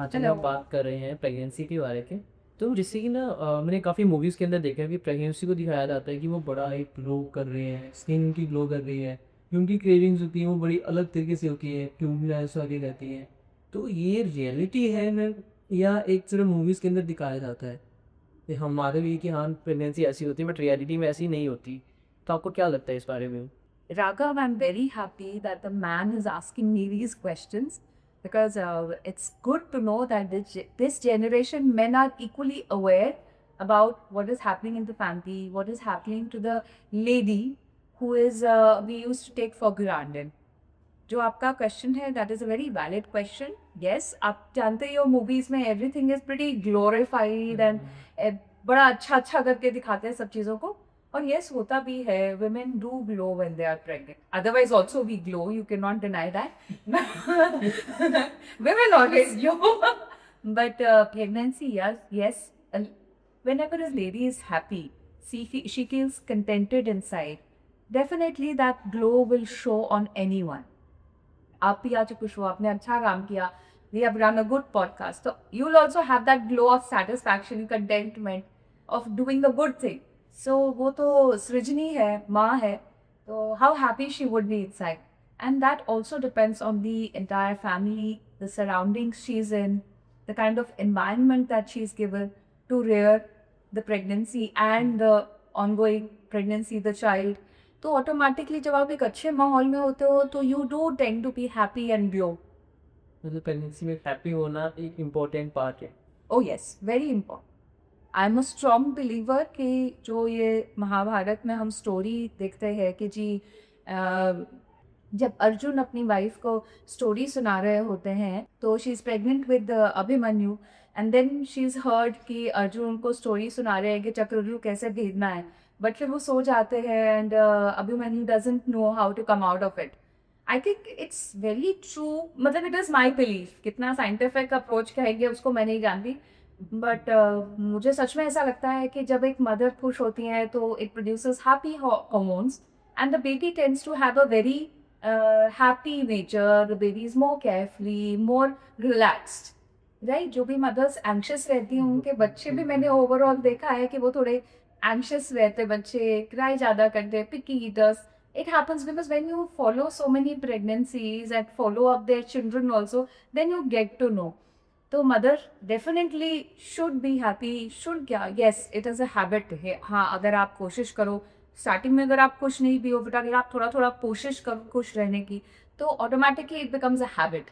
आज हम हेलो। लोग बात कर रहे हैं प्रेगनेंसी के बारे के। तो जैसे कि ना मैंने काफ़ी मूवीज़ के अंदर देखा है कि प्रेगनेंसी को दिखाया जाता है कि वो बड़ा एक ग्लो कर रहे हैं, स्किन उनकी ग्लो कर रही है, कि उनकी क्रेविंग्स होती हैं वो बड़ी अलग तरीके से होती है, ट्यूबलेस वाली रहती हैं। तो ये रियलिटी है ना, या एक सिर्फ मूवीज़ के अंदर दिखाया जाता है कि हमारे भी कि हाँ प्रेगनेंसी ऐसी होती है बट रियलिटी में ऐसी नहीं होती। तो आपको क्या लगता है इस बारे में? Raghav, I'm very happy that the man is asking me these questions because it's good to know that this generation men are equally aware about what is happening in the family, what is happening to the lady who is we used to take for granted. जो आपका question है that is a very valid question. Yes, आप जानते ही हो movies में everything is pretty glorified and बड़ा अच्छा अच्छा करके दिखाते हैं सब चीज़ों को। और यस, होता भी है, women do glow when they are pregnant, otherwise also we glow, you cannot deny that. Women always glow. But pregnancy, yes, whenever a lady is happy, she feels contented inside, definitely that glow will show on anyone. आप भी आज खुश हो, आपने अच्छा काम किया, we have run a good podcast. So you'll also have that glow of satisfaction, contentment of doing the good thing. So वो तो सृजनी है, माँ है, तो how happy she would be inside. And that also depends on the entire family, the surroundings she's in, the kind of environment that she's given to rear the pregnancy and the ongoing pregnancy, the child. तो automatically जब आप एक अच्छे माहौल में होते हो तो you do tend to be happy and glow. मतलब प्रेगनेंसी में हैप्पी होना एक इम्पोर्टेंट पार्ट है। Oh yes, very important. I am a strong believer कि जो ये महाभारत में हम स्टोरी देखते हैं कि जी जब अर्जुन अपनी वाइफ को स्टोरी सुना रहे होते हैं तो she is pregnant with Abhimanyu, and then she is heard कि अर्जुन उनको स्टोरी सुना रहे हैं कि चक्रव्यूह कैसे भेदना है, बट फिर वो सो जाते हैं and Abhimanyu doesn't know how to come out of it. I think it's very true, मतलब इट इज़ माई बिलीफ, कितना साइंटिफिक अप्रोच कहेंगे उसको मैं नहीं जानती, बट मुझे सच में ऐसा लगता है कि जब एक मदर खुश होती है तो it produces happy hormones and the baby tends to have a very happy nature, the baby is more carefree, more relaxed, right. जो भी मदर्स एंशियस रहती हैं उनके बच्चे भी मैंने ओवरऑल देखा है कि वो थोड़े एंशियस रहते, बच्चे क्राई ज़्यादा करते, पिकी eaters. It happens because when you follow so many pregnancies and follow up their children also, then you get to know. तो mother definitely should be happy, should क्या, yes it is a habit है। हाँ, अगर आप कोशिश करो starting में, अगर आप खुश नहीं भी हो बट अगर आप थोड़ा थोड़ा कोशिश करो खुश रहने की, तो automatically it becomes a habit.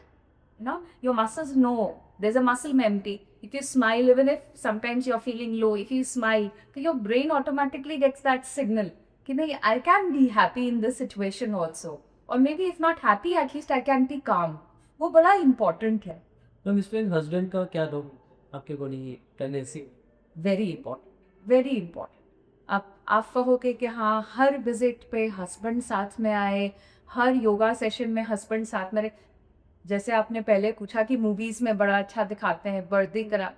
You know, your muscles know there's a muscle memory. If you smile, even if sometimes you're feeling low, if you smile, so your brain automatically gets that signal कि नहीं, I can be happy in this situation also, or maybe if not happy, at least I can be calm. वो बड़ा important है। तो इसमें husband का क्या role आपके according pregnancy? Very important, very important. आप कहोगे कि हाँ हर विजिट पे हस्बैंड साथ में आए, हर योगा सेशन में हस्बैंड साथ में रहे, जैसे आपने पहले पूछा कि मूवीज़ में बड़ा अच्छा दिखाते हैं बर्थडे करा,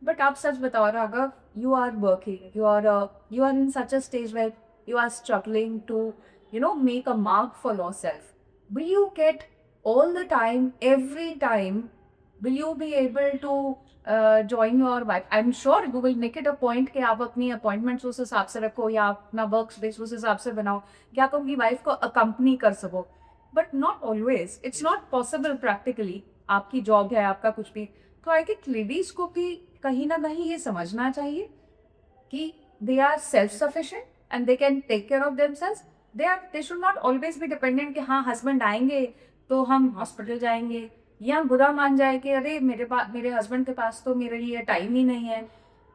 बट आप सच बताओ Raghav, you are working, you are in such a stage where you are struggling to make a mark for yourself. Will you get all the time, every time, will you be able to join your wife? I'm sure you will make it a point कि आप अपनी appointments उस हिसाब से रखो या अपना work space उस हिसाब से बनाओ कि आप अपनी वाइफ को अकम्पनी कर सको, but not always, it's not possible practically. आपकी जॉब है, आपका कुछ भी, तो आई थिंक लेडीज को भी कहीं ना कहीं ये समझना चाहिए कि they are self sufficient and they can take care of themselves. They should not always be dependent कि हाँ हस्बैंड आएंगे तो हम हॉस्पिटल जाएंगे, या बुरा मान जाए कि अरे मेरे हस्बैंड के पास तो मेरे लिए टाइम ही नहीं है।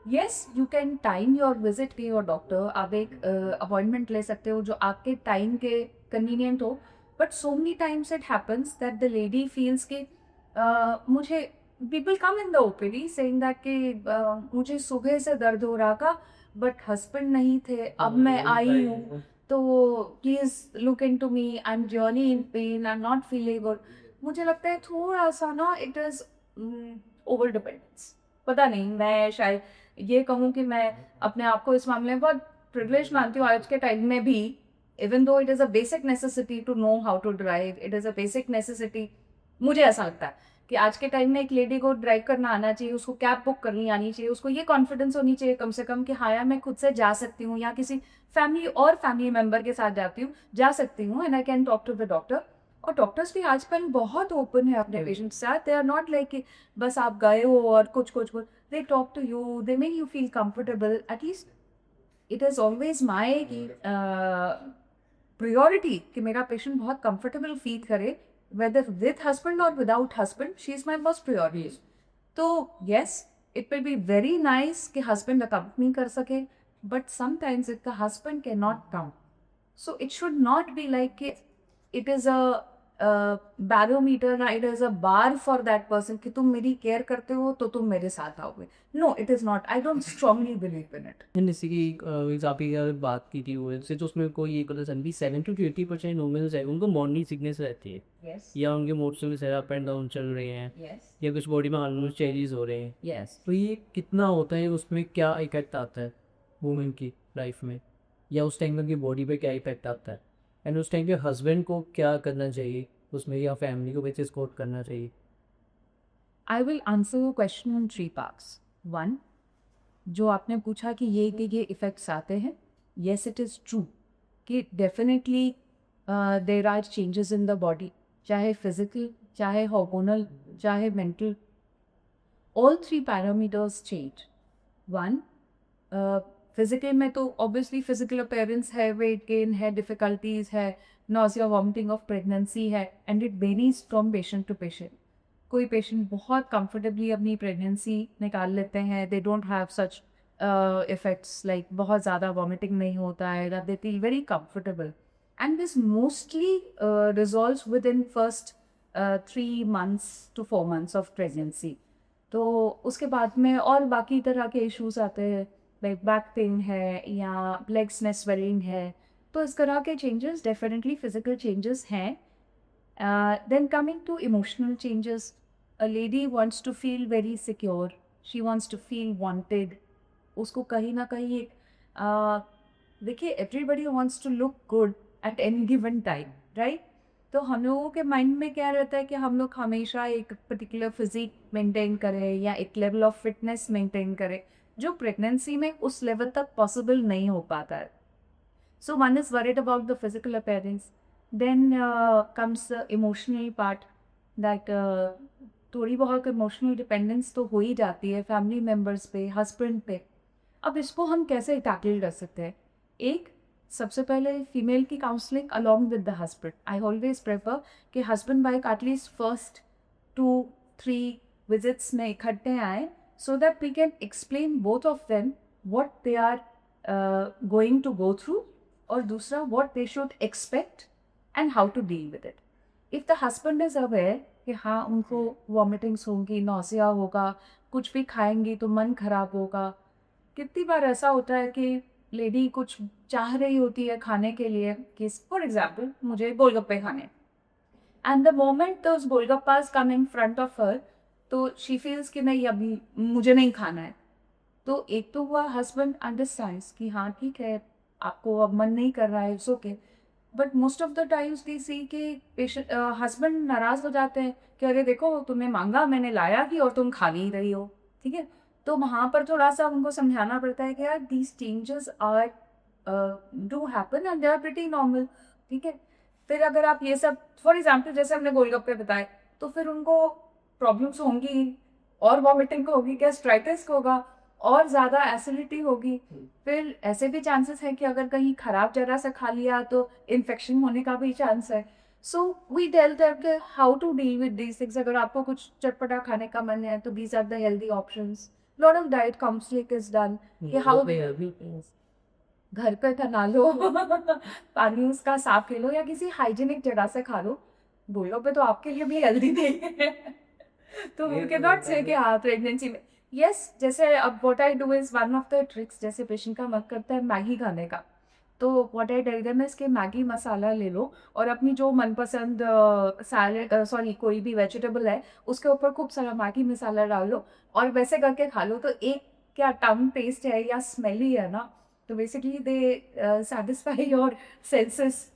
Yes, you can time your visit to your doctor, आप एक अपॉइंटमेंट ले सकते हो जो आपके टाइम के कन्वीनियंट हो, but so many times it happens that the lady feels कि मुझे, people come in the OPD saying that कि मुझे सुबह से दर्द हो रहा था बट हस्बैंड नहीं थे, अब मैं आई हूँ, तो please look into me, I am really in pain, I am not feeling good. मुझे लगता है थोड़ा सा ना इट इज़ ओवर डिपेंडेंस। पता नहीं, मैं शायद ये कहूँ कि मैं अपने आप को इस मामले में बहुत प्रिविलेज मानती हूँ आज के टाइम में भी, even though it is a basic necessity to know how to drive, it is a basic necessity. मुझे ऐसा लगता है कि आज के टाइम में एक लेडी को ड्राइव करना आना चाहिए, उसको कैब बुक करनी आनी चाहिए, उसको ये कॉन्फिडेंस होनी चाहिए कम से कम कि हाँ यार मैं खुद से जा सकती हूँ, या किसी फैमिली मेम्बर के साथ जाती हूँ, जा सकती हूँ, and I can talk to the doctor. और डॉक्टर्स भी आजकल बहुत ओपन है अपने पेशेंट के साथ, दे आर नॉट लाइक कि बस आप गए हो और कुछ कुछ कुछ, they talk to you, they make you feel comfortable. At least it is always my priority कि मेरा पेशेंट बहुत कंफर्टेबल फील करे, whether with husband or without husband, she is my first priority. तो yes, it will be very nice कि husband accompany कर सके, but sometimes if the husband cannot come, so it should not be like कि it is a barometer, it is a bar for that person कि तुम मेरी care करते हो तो तुम मेरे साथ आओगे. No, it is not. I don't strongly believe in it. मैंने जैसे कि एग्जाम्पल की अगर बात की थी वुमेन से, तो उसमें कोई ये पता चल भी 70 to 80% वुमेन्स है उनको मॉर्निंग सिकनेस रहती है, Yes. या उनके मूड स्विंग्स है, अप एंड डाउन चल रहे हैं, Yes. या कुछ बॉडी में हार्मोनल चेंजेस हो रहे हैं। Yes. तो ये कितना होता है, उसमें क्या इफेक्ट आता है वुमेन की लाइफ में, या उस टाइम उनकी बॉडी पे क्या इफेक्ट आता है, एंड उस टाइम के हस्बैंड को क्या करना चाहिए उसमें, या फैमिली को कैसे सपोर्ट करना चाहिए? I will answer your question in 3 parts. One, जो आपने पूछा कि ये इफ़ेक्ट्स आते हैं, येस इट इज़ ट्रू कि definitely there are changes in the body, चाहे फिजिकल, चाहे हार्मोनल, चाहे mental, all 3 parameters change. One, physical में तो ऑब्वियसली फिजिकल अपीयरेंस है, वेट गेन है, डिफ़िकल्टीज है, नॉजिया वॉमिटिंग ऑफ प्रेगनेंसी है, and it varies from patient to patient. कोई पेशेंट बहुत कंफर्टेबली अपनी प्रेगनेंसी निकाल लेते हैं, they don't have such effects like बहुत ज़्यादा वॉमिटिंग नहीं होता है, that they feel very comfortable, and this mostly resolves with in first 3 months to 4 months of pregnancy. तो उसके बाद में और बाकी तरह के इश्यूज आते हैं, लाइक बैक पेन है या लेग्स में स्वेलिंग है, तो इस तरह के चेंजेस डेफिनेटली फिजिकल चेंजेस हैं. Then coming to emotional changes, a lady wants to feel very secure, she wants to feel wanted. उसको कहीं ना कहीं एक देखिए, everybody wants to look good at any given time, right? तो हम लोगों के माइंड में क्या रहता है कि हम लोग हमेशा एक पर्टिकुलर फिजिक मेंटेन करें या एक लेवल ऑफ फिटनेस मेंटेन करें, जो प्रेगनेंसी में उस लेवल तक पॉसिबल नहीं हो पाता है. So one is worried about the physical appearance. Then comes the emotional part, that थोड़ी बहुत इमोशनल डिपेंडेंस तो हो ही जाती है फैमिली मेम्बर्स पे, हस्बैंड पे. अब इसको हम कैसे टैकल कर सकते हैं? एक, सबसे पहले फीमेल की counselling along with the husband. I always prefer कि husband wife at least first 2-3 visits में इकट्ठे आए, so that we can explain both of them what they are going to go through, और दूसरा what they should expect and how to deal with it. If the husband is aware कि हाँ उनको vomitings होंगी, nausea होगा, कुछ भी खाएंगी तो मन खराब होगा. कितनी बार ऐसा होता है कि लेडी कुछ चाह रही होती है खाने के लिए, कि फॉर एग्जाम्पल मुझे गोलगप्पे खाने, and the moment those golgappas come in front of her, तो शी फील्स कि नहीं अभी मुझे नहीं खाना है. तो एक तो हुआ हस्बैंड अंडरस्टैंड्स कि हाँ ठीक है आपको अब मन नहीं कर रहा है, it's okay. But most of the times the see कि पेशेंट हस्बैंड नाराज़ हो जाते हैं कि अरे देखो तुमने मांगा, मैंने लाया ही और तुम खा नहीं रही हो. ठीक है, तो वहाँ पर थोड़ा सा उनको समझाना पड़ता है कि यार these changes are do happen and they are pretty normal. ठीक है, फिर अगर आप ये सब फॉर एग्जाम्पल जैसे हमने गोलगप्पे बताए, तो फिर उनको प्रॉब्लम्स होंगी, और वॉमिटिंग होगी, गैस्ट्राइटिस होगा, और ज़्यादा एसिडिटी होगी. फिर ऐसे भी चांसेस है कि अगर कहीं ख़राब जरा सा खा लिया तो इन्फेक्शन होने का भी चांस है. सो वी टेल देम कि how to deal with these things. अगर आपको कुछ चटपटा खाने का मन है तो these are the healthy options. Lot of diet counselling is done कि हाउ घर पे बना लो पानी उसका साफ ले लो या किसी हाइजीनिक जगह से खा लो. बोलो पे तो आपके लिए भी हेल्दी नहीं है तो वी कैन नॉट से कि हाँ प्रेगनेंसी में यस. जैसे अब what I do is one of the tricks, जैसे पेशेंट का मन करता है मैगी खाने का, तो what I tell them is कि मैगी मसाला ले लो और अपनी जो मनपसंद सैलेड कोई भी वेजिटेबल है उसके ऊपर खूब सारा मैगी मसाला डाल लो और वैसे करके खा लो. तो एक क्या टंग टेस्ट है या स्मेली है ना, तो basically they satisfy your senses.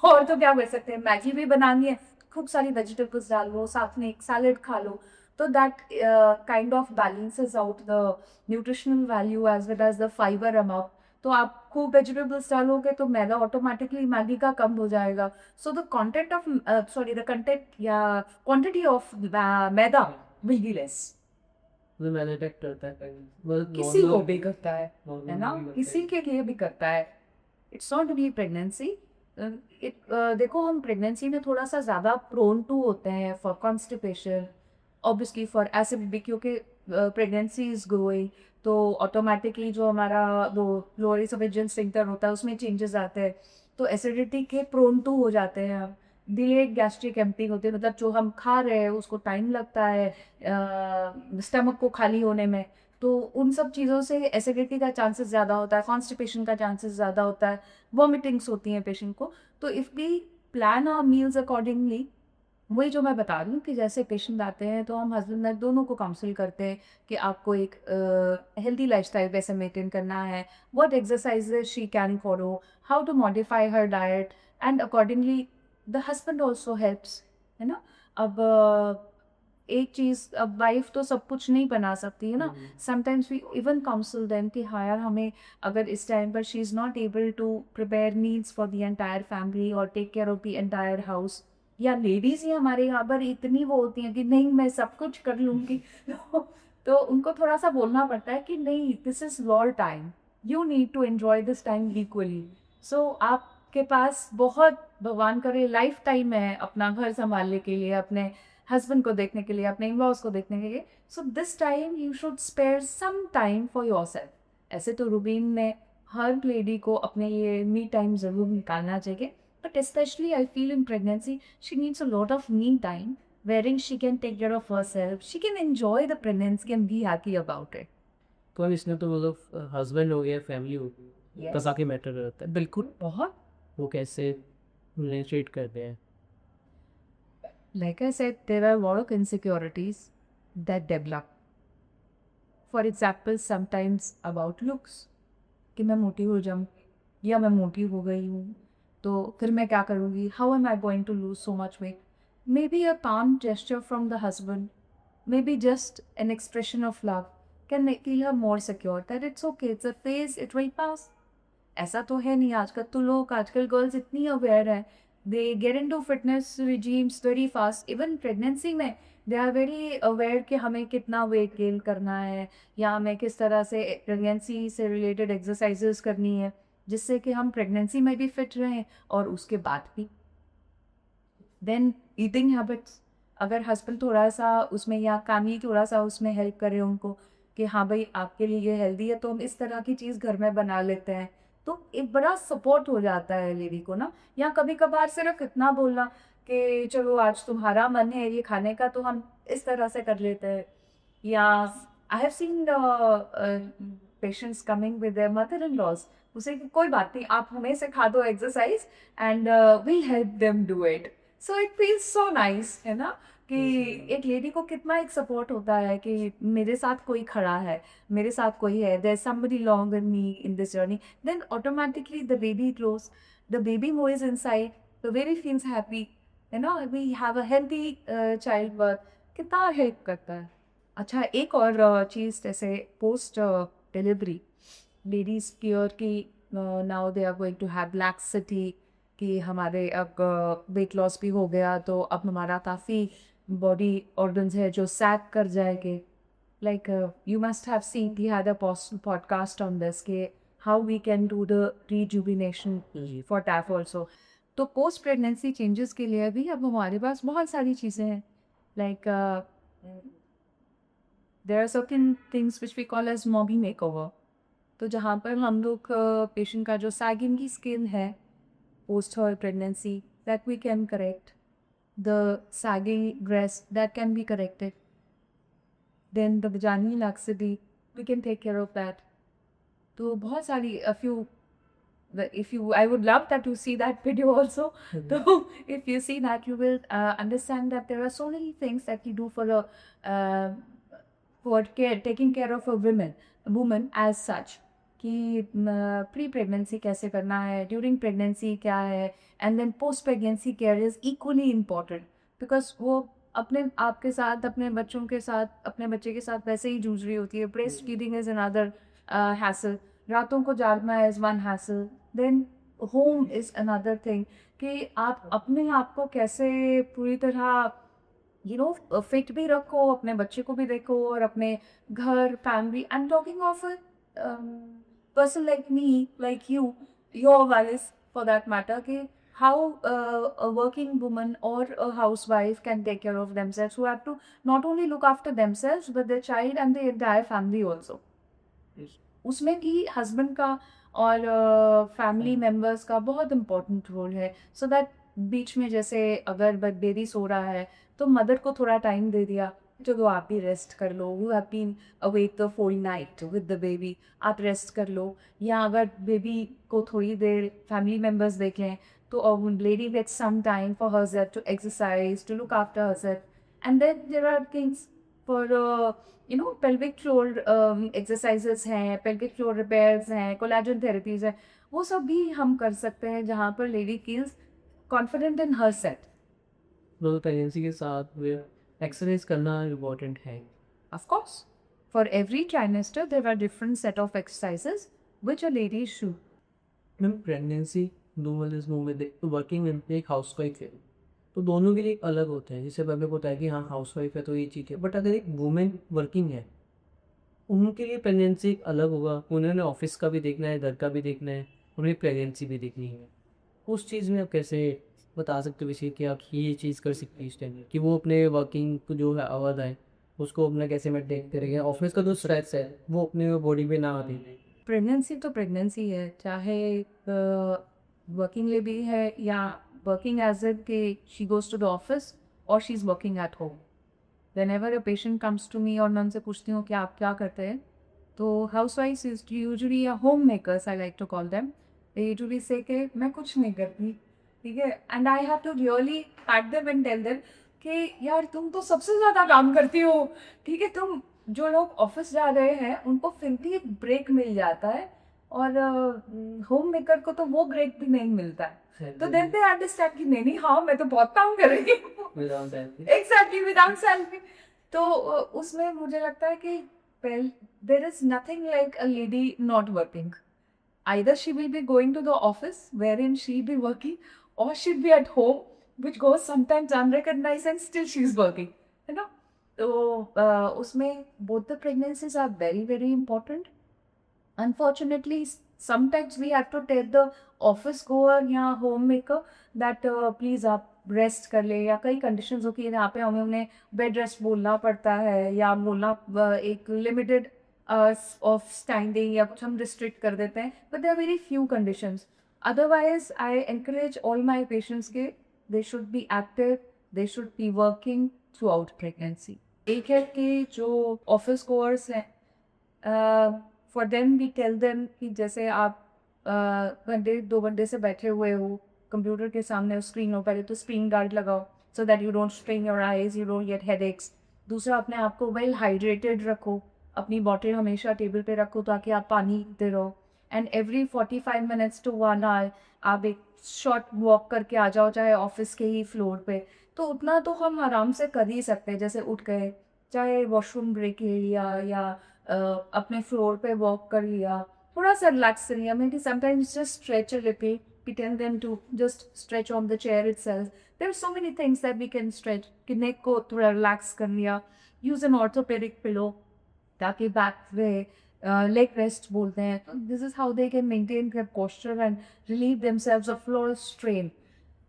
और तो क्या कर सकते हैं, मैगी भी बनानी है, खूब सारी वेजिटेबल्स डाल लो, साथ में एक सैलेड खा लो, तो that kind of balances out the nutritional value as well as the fibre amount. तो आप खूब वेजिटेबल्स डालोगे तो मैदा ऑटोमेटिकली मैगी का कम हो जाएगा. So the content of the content या quantity of maida will be less. तो मैंने अटैक करता है मतलब किसी को नॉर्मल भी करता है ना, किसी के लिए भी करता है. It's not be pregnancy. देखो हम प्रेगनेंसी में थोड़ा सा ज़्यादा प्रोन टू होते हैं for constipation, obviously for acidity, क्योंकि प्रेगनेंसी इज ग्रोइंग, तो ऑटोमेटिकली जो हमारा वो लोअर एसोफेजियल स्फिंक्टर होता है उसमें चेंजेस आते हैं, तो एसिडिटी के प्रोन टू हो जाते हैं हम. डिलेड गैस्ट्रिक एम्पटिंग होती है, मतलब जो हम खा रहे हैं उसको टाइम लगता है स्टमक को खाली होने में, तो उन सब चीज़ों से एसिडिटी का चांसेस ज़्यादा होता है, कॉन्स्टिपेशन का चांसेस ज़्यादा होता है, वॉमिटिंग्स होती हैं पेशेंट को. तो if we plan our meals accordingly, वही जो मैं बता रही हूँ कि जैसे पेशेंट आते हैं तो हम हस्बैंड वाइफ दोनों को काउंसिल करते हैं कि आपको एक हेल्दी लाइफस्टाइल वैसे मेंटेन करना है, what exercises she can follow, how to modify her diet, and accordingly the husband also helps, है ना. अब एक चीज़, अब वाइफ तो सब कुछ नहीं बना सकती है ना. Sometimes we even counsel them कि हाँ यार, हमें अगर इस टाइम पर she is not able to prepare meals for the entire family और take care of the entire house, या लेडीज़ ही हमारे यहाँ पर इतनी वो होती हैं कि नहीं मैं सब कुछ कर लूँगी तो उनको थोड़ा सा बोलना पड़ता है कि नहीं, this is your time, you need to enjoy this time equally. So आपके पास बहुत, भगवान करे, लाइफ टाइम है अपना घर संभालने के लिए, अपने हस्बैंड को देखने के लिए, अपने इन लॉज को देखने के लिए. So this time you should spare some time for yourself. ऐसे तो रूबीन ने हर लेडी को अपने लिए मी टाइम ज़रूर निकालना चाहिए, but especially I feel in pregnancy she needs a lot of me time wherein she can take care of herself, she can enjoy the pregnancy and be happy about it. तो अब इसमें तो मतलब husband हो गया, family हो गई, Yes. तब काफ़ी मैटर करता है. बिल्कुल, बहुत. वो कैसे उन्हें ट्रीट करते हैं. Like I said, there are a lot of insecurities that develop. For example, sometimes about looks, कि मैं मोटी हो जाऊँ या मैं मोटी हो गई हूँ तो फिर मैं क्या करूँगी, how am I going to lose so much weight. Maybe a calm gesture from the husband, maybe just an expression of love can feel her more secure that it's okay, it's a phase, it will pass. ऐसा तो है नहीं, आजकल तो लोग, आजकल girls इतनी aware है, they get into fitness regimes very fast. Even pregnancy में दे आर वेरी अवेयर कि हमें कितना वेट गेन करना है या हमें किस तरह से प्रेगनेंसी से रिलेटेड एक्सरसाइजेस करनी है जिससे कि हम प्रेगनेंसी में भी फिट रहें और उसके बाद भी. देन ईटिंग हैबिट्स, अगर हस्बैंड थोड़ा सा उसमें या फैमिली थोड़ा सा उसमें हेल्प करे उनको कि हाँ भाई आपके लिए ये हेल्दी है तो हम इस तरह की चीज़ घर में बना लेते हैं, तो एक बड़ा सपोर्ट हो जाता है लेडी को ना. या कभी कभार सिर्फ इतना बोलना कि चलो आज तुम्हारा मन है ये खाने का तो हम इस तरह से कर लेते हैं. या I have seen patients coming with their mother in laws, उसे कि कोई बात नहीं आप हमें सिखा दो exercise and we'll help them do it. So it feels so nice, है ना, कि एक लेडी को कितना एक सपोर्ट होता है कि मेरे साथ कोई खड़ा है, मेरे साथ कोई है, there somebody long with me in this journey. Then automatically the baby grows, the baby who is inside, the baby feels happy, है ना, we have a healthy child birth. कितना हेल्प करता है. अच्छा, एक और चीज़, जैसे पोस्ट डिलीवरी लेडीज़ केयर की, now they are going to have laxity, कि हमारे अब वेट लॉस भी हो गया तो अब हमारा काफ़ी बॉडी ऑर्गन्स है जो सैक कर जाएंगे. Like you must have seen, we had a podcast on this कि how we can do the rejuvenation for टैफ ऑल्सो. तो पोस्ट प्रेगनेंसी चेंजेस के लिए भी अब हमारे पास बहुत सारी चीज़ें हैं. Like there are certain things which we call as mommy makeover, तो जहाँ पर हम लोग पेशेंट का जो सैगिंग की स्किन है post her pregnancy, that we can correct. The sagging breast, that can be corrected. Then the vaginal laxity, we can take care of that. तो बहुत सारी, if you, I would love that to see that video also. So if you see that, you will understand that there are so many things that we do for taking care of a woman as such, कि pre pregnancy कैसे करना है, during pregnancy क्या है, and then post pregnancy care is equally important. Because वो अपने आप के साथ, अपने बच्चों के साथ, अपने बच्चे के साथ वैसे ही जूझ रही होती है. Breast feeding is another hassle. रातों को जागना is one hassle. Then home is another thing कि आप अपने आप को कैसे पूरी तरह फिट भी रखो, अपने बच्चे को भी देखो और अपने घर, family. I am talking of person like me, like you, your Valis for that matter, कि how a working woman or a housewife can take care of themselves, who have to not only look after themselves but their child and the entire family also. उसमें भी husband का और family members का बहुत important role है. So that बीच में जैसे अगर बेबी सो रहा है तो मदर को थोड़ा टाइम दे दिया, चलो आप भी रेस्ट कर लो, you have been awake the full night with the baby, आप रेस्ट कर लो. या अगर बेबी को थोड़ी देर फैमिली मेम्बर्स देख लें तो lady gets some time for herself to exercise, to look after herself. And then there are things for pelvic floor exercises हैं, pelvic floor repairs हैं, collagen therapies हैं. वो सब भी हम कर सकते हैं जहाँ पर lady feels confident in herself. तो प्रेगनेंसी के साथ एक्सरसाइज करना इम्पोर्टेंट है. Of course, for every trimester there are different set of exercises which a lady should. Ma'am pregnancy working एक हाउस वाइफ है तो दोनों के लिए अलग होते हैं. जैसे बाबे को होता है कि हाँ हाउस वाइफ है तो ये चीज़ है, बट अगर एक वुमेन वर्किंग है उनके लिए प्रेगनेंसी एक अलग होगा. उन्होंने ऑफिस का भी देखना है, घर का भी देखना है, उन्हें प्रेगनेंसी भी देखनी है. उस चीज़ में आप कैसे बता सकते हो वैसे कि आप ये चीज़ कर सकती है इस टाइम कि वो अपने वर्किंग को जो है आवाज़ आए उसको अपना कैसे मेंटेन करेंगे, ऑफिस का जो स्ट्रेस है वो अपने बॉडी पे ना आते. प्रेगनेंसी तो प्रेगनेंसी है, चाहे वर्किंग लेडी है या वर्किंग एज ए कि she goes to the office और she is working at home. whenever a patient comes to me और मैं उनसे पूछती हूँ कि आप क्या करते हैं, तो house wife is usually home makers, I like to call them. They usually say कि मैं कुछ नहीं करती, ठीक है. And I have to really pat them and tell them कि यार तुम तो सबसे ज़्यादा काम करती हो, ठीक है. तुम जो लोग ऑफिस जा रहे हैं उनको फिर भी एक ब्रेक मिल जाता है और होम मेकर को तो वो ब्रेक भी नहीं मिलता है. तो देन दे अंडरस्टैंड कि नहीं हाँ मैं तो बहुत काम कर रही हूँ एग्जैक्टली विदाउट सैलरी. तो उसमें मुझे लगता है कि there is nothing like a lady not working. either she will be going to the office wherein she'll be working or she'll be at home which goes sometimes unrecognized and still she's working, है ना. तो उसमें both the pregnancies are very very important. Unfortunately sometimes we have to tell the office goer या homemaker that please आप rest कर ले, या कई कंडीशंस होती है जहाँ पे हमें उन्हें बेड रेस्ट बोलना पड़ता है या बोलना एक लिमिटेड ऑफ स्टैंडिंग या कुछ हम रिस्ट्रिक्ट कर देते हैं. But there are very few conditions. Otherwise I encourage all my patients के they should be active, they should be working throughout pregnancy. एक है कि जो ऑफिस गोअर्स हैं for them we tell them कि जैसे आप घंटे 2 घंटे से बैठे हुए हो कंप्यूटर के सामने स्क्रीन हो, पहले तो स्क्रीन गार्ड लगाओ so that you don't strain your eyes, you don't get headaches. दूसरा अपने आप को वेल हाइड्रेटेड रखो, अपनी बॉटल हमेशा टेबल पे रखो ताकि आप पानी पीते रहो. And every 45 minutes to 1 hour आप एक शॉर्ट वॉक करके आ जाओ, चाहे ऑफिस के ही फ्लोर पे. तो उतना तो हम आराम से कर ही सकते हैं. जैसे उठ गए, चाहे वॉशरूम ब्रेक ले लिया या अपने फ्लोर पे वॉक कर लिया, थोड़ा सा रिलैक्स कर लिया. Maybe sometimes just stretch a little, we tell them to just stretch on the chair itself. There are so many things that we can stretch. कि neck को थोड़ा relax कर लिया, use an orthopedic pillow ताकि back में leg rest बोलते हैं. This is how they can maintain their posture and relieve themselves of floor strain.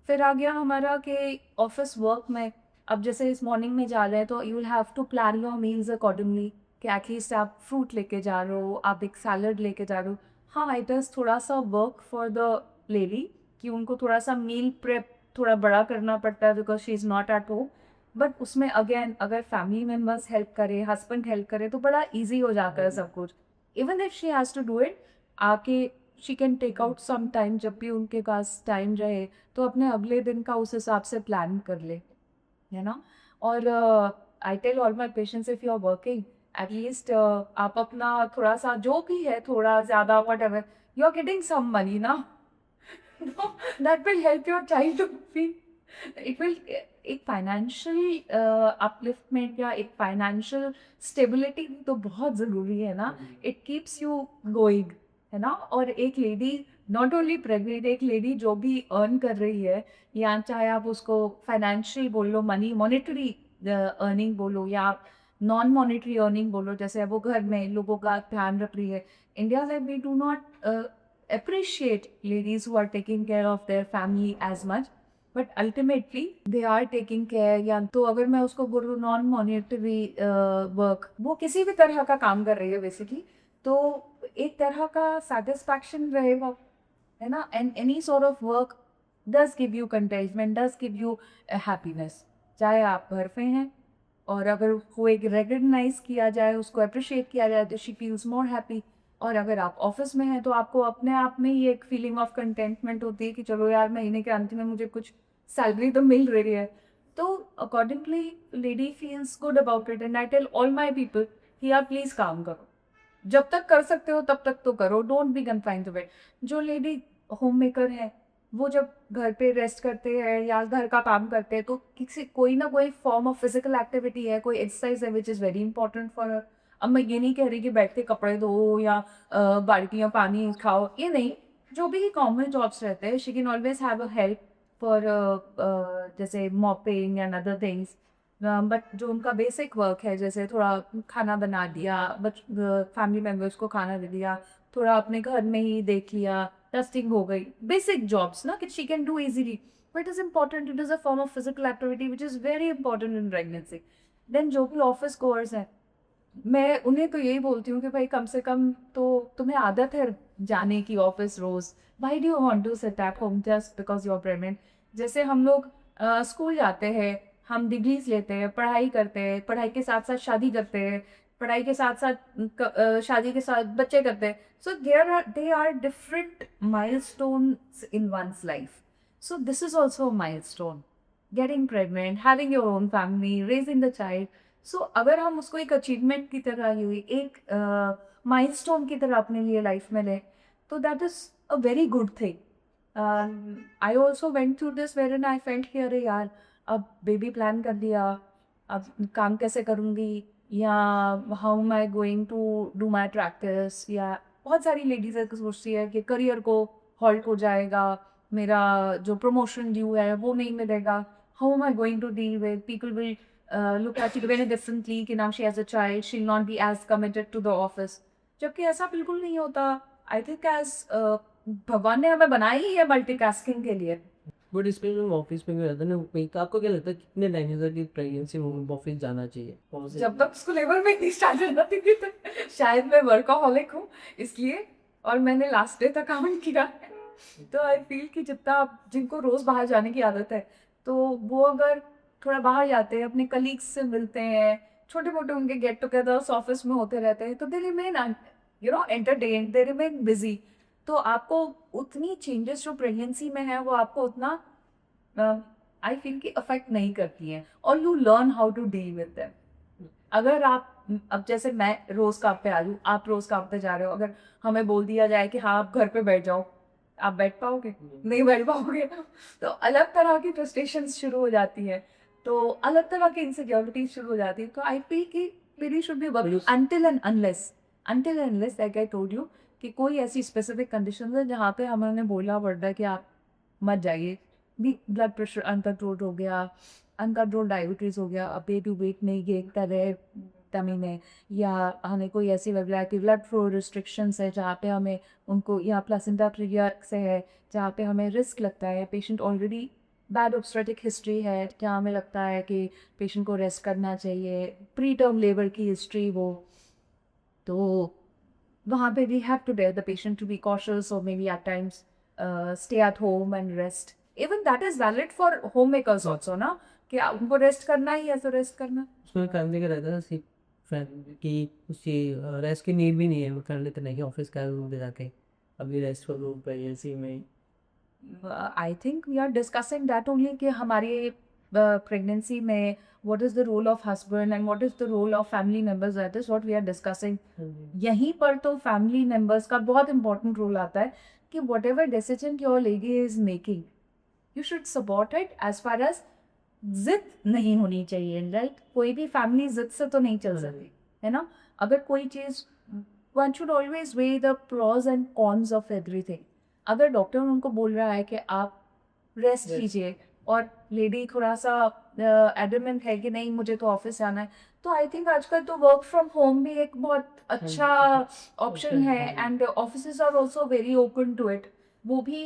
फिर आ गया हमारा कि ऑफिस वर्क में अब जैसे इस मॉर्निंग में जा रहे हैं तो you will have to plan your meals accordingly कि एटलीस्ट आप फ्रूट लेके जा रहे हो, आप एक सैलड लेके जा रहे हो. हाँ इट इज़ थोड़ा सा वर्क फॉर द लेडी कि उनको थोड़ा सा मील प्रेप थोड़ा बड़ा करना पड़ता है because she is not at home. But उसमें अगेन अगर फैमिली मेम्बर्स हेल्प करे, हस्बैंड हेल्प करे तो बड़ा ईजी हो जाता है सब कुछ. Even if she has to do it आके she can take out some time, जब भी उनके पास टाइम रहे तो अपने अगले दिन का उस हिसाब से प्लान कर ले, है ना. और I tell all my patients if you are working at least आप अपना थोड़ा सा जो भी है थोड़ा ज़्यादा whatever you are getting some money ना. No, that will help your child to feed. It will एक फाइनेंशियल अपलिफ्टमेंट या एक फाइनेंशियल स्टेबिलिटी तो बहुत ज़रूरी है ना, इट कीप्स यू गोइंग, है ना। और एक लेडी, नॉट ओनली प्रेग्नेंट, एक लेडी जो भी अर्न कर रही है, या चाहे आप उसको फाइनेंशियल बोल लो, मनी मॉनेटरी अर्निंग बोलो, या आप नॉन मॉनेटरी अर्निंग बोलो, जैसे वो घर में लोगों का ध्यान रख रही है। इंडिया में we do not appreciate ladies who are taking care of their family as much, but ultimately they are taking care। या तो अगर मैं उसको बोलूँ नॉन मॉनेटरी वर्क, वो किसी भी तरह का काम कर रही है बेसिकली, तो एक तरह का सेटिस्फैक्शन रहेगा, है ना। And any sort of work does give you contentment, does give you happiness, चाहे आप घर पे हैं, और अगर वो एक रिकग्नाइज किया जाए, उसको अप्रिशिएट किया जाए, तो शी फील्स मोर हैप्पी। और अगर आप ऑफिस में हैं तो आपको अपने आप में ही एक फीलिंग ऑफ कंटेंटमेंट होती है कि चलो यार, महीने के अंत में मुझे कुछ सैलरी तो मिल रही है। तो accordingly lady feels good about it, and I tell all my people कि आप प्लीज़ काम करो, जब तक कर सकते हो तब तक तो करो, don't be confined to it. जो लेडी होम मेकर है, वो जब घर पे रेस्ट करते हैं या घर का काम करते हैं, तो किसी कोई ना कोई फॉर्म ऑफ फिजिकल एक्टिविटी है, कोई एक्सरसाइज है विच is very important for her. अब मैं ये नहीं कह रही कि बैठ के कपड़े धो या बाल्टियाँ पानी खाओ, ये नहीं। जो भी कॉमन जॉब्स रहते हैं, she can always have a help for जैसे mopping and other things. But जो उनका बेसिक वर्क है, जैसे थोड़ा खाना बना दिया, फैमिली मेम्बर्स को खाना दे दिया, थोड़ा अपने घर में ही देख लिया, डस्टिंग हो गई, बेसिक जॉब्स ना, कि she can do easily, but is important, it is a form of physical activity which is very important in pregnancy. Then जो भी ऑफिस गोअर्स हैं, मैं उन्हें तो यही बोलती हूँ कि भाई कम से कम तो तुम्हें आदत है जाने की ऑफिस रोज। Why do you want to sit at home just because you are pregnant? जैसे हम लोग स्कूल जाते हैं, हम डिग्रीज लेते हैं, पढ़ाई करते हैं, पढ़ाई के साथ साथ शादी करते हैं, पढ़ाई के साथ साथ शादी के साथ बच्चे करते हैं। So they are different milestones in one's life. So this is also a milestone, getting pregnant, having your own family, raising the child. So अगर हम उसको एक अचीवमेंट की तरह ही, एक माइलस्टोन की तरह अपने लिए लाइफ में लें, तो that is a very good thing. I also went through this where and I felt कि अरे यार, अब बेबी प्लान कर दिया, अब काम कैसे करूँगी, या how am I going to do my practice. या बहुत सारी लेडीज़ है सोचती है कि करियर को हॉल्ट हो जाएगा, मेरा जो प्रमोशन ड्यू है वो नहीं मिलेगा, how am I going to deal with people will look at it very differently कि now she has a child, she'll not be as committed to the office। जबकि ऐसा बिल्कुल नहीं होता। आई थिंक एज भगवान ने हमें बनाई ही है मल्टीटास्किंग के लिए। बट इसमें जो ऑफिस में भी रहता है ना, एक आपको क्या लगता है कितने टाइम तक की प्रेगनेंसी में ऑफिस जाना चाहिए? जब तक उसको लेबर में नहीं स्टार्ट हो जाती थी, तो शायद मैं वर्कaholic हूँ इसलिए, और मैंने लास्ट डे तक काम किया है। तो आई फील कि जितना जिनको रोज़ बाहर जाने की आदत है, तो वो अगर थोड़ा बाहर जाते हैं, अपने कलीग्स से मिलते हैं, छोटे मोटे उनके गेट टुगेदर्स ऑफिस में होते रहते हैं, तो they remain entertain, they remain busy. तो आपको उतनी चेंजेस जो प्रेगनेंसी में है, वो आपको उतना आई फील कि अफेक्ट नहीं करती हैं, और you learn how to deal with them. अगर आप अब जैसे मैं रोज़ काम पे आ रही हूँ, आप रोज़ काम पे जा रहे हो, अगर हमें बोल दिया जाए कि हाँ आप घर पे बैठ जाओ, आप बैठ पाओगे? नहीं बैठ पाओगे। तो अलग तरह की फ्रस्ट्रेशंस शुरू हो जाती है, तो अलग तरह की इनसिक्योरिटीज शुरू हो जाती है। तो आई फील कि पीरी should be work until and unless like I told you कि कोई ऐसी स्पेसिफिक कंडीशन है जहाँ पे हमें बोलना पड़ता है कि आप मत जाइए। भी ब्लड प्रेशर अनकंट्रोल्ड हो गया, अनकंट्रोल डायबिटीज़ हो गया, अब टू वेट नहीं गेन कर रहे टमी में, या हमें कोई ऐसी रेगुलरिटी ब्लड फ्लो रिस्ट्रिक्शंस है जहाँ पे हमें उनको, या प्लेसेंटा प्रीविया से है जहाँ पे हमें रिस्क लगता है, patient already bad obstetric history है जहाँ हमें लगता है कि पेशेंट को रेस्ट करना चाहिए, प्री टर्म लेबर की हिस्ट्री वो, तो वहाँ पे we have to dare the patient to be cautious, और maybe at times stay at home and rest. Even that is valid for home makers also ना, कि उनको रेस्ट करना ही है तो रेस्ट करना। उसमें फैमिली का रहता है सिर्फ फ्रेंड की, उसकी रेस्ट की नीड भी नहीं है, वो कर लेते नहीं कि ऑफिस का रूम ले जाके अभी रेस्ट कर लूँ प्रेगनेंसी में। I think we are discussing that only कि हमारी प्रेगनेंसी में what is the role of husband and what is the role of family members, that is what we are discussing। यहीं पर तो family members का बहुत important role आता है कि whatever decision your lady is making, you should support it as far as जिद नहीं होनी चाहिए, राइट? कोई भी फैमिली जिद से तो नहीं चल सकती, है ना? अगर कोई चीज़, one should always weigh the pros and cons of everything. अगर डॉक्टर उनको बोल रहा है कि आप रेस्ट Yes. कीजिए और लेडी थोड़ा सा एडमेंट है कि नहीं मुझे तो ऑफिस जाना है, तो आई थिंक आजकल तो वर्क फ्रॉम होम भी एक बहुत अच्छा ऑप्शन है, and offices are also very open to it. वो भी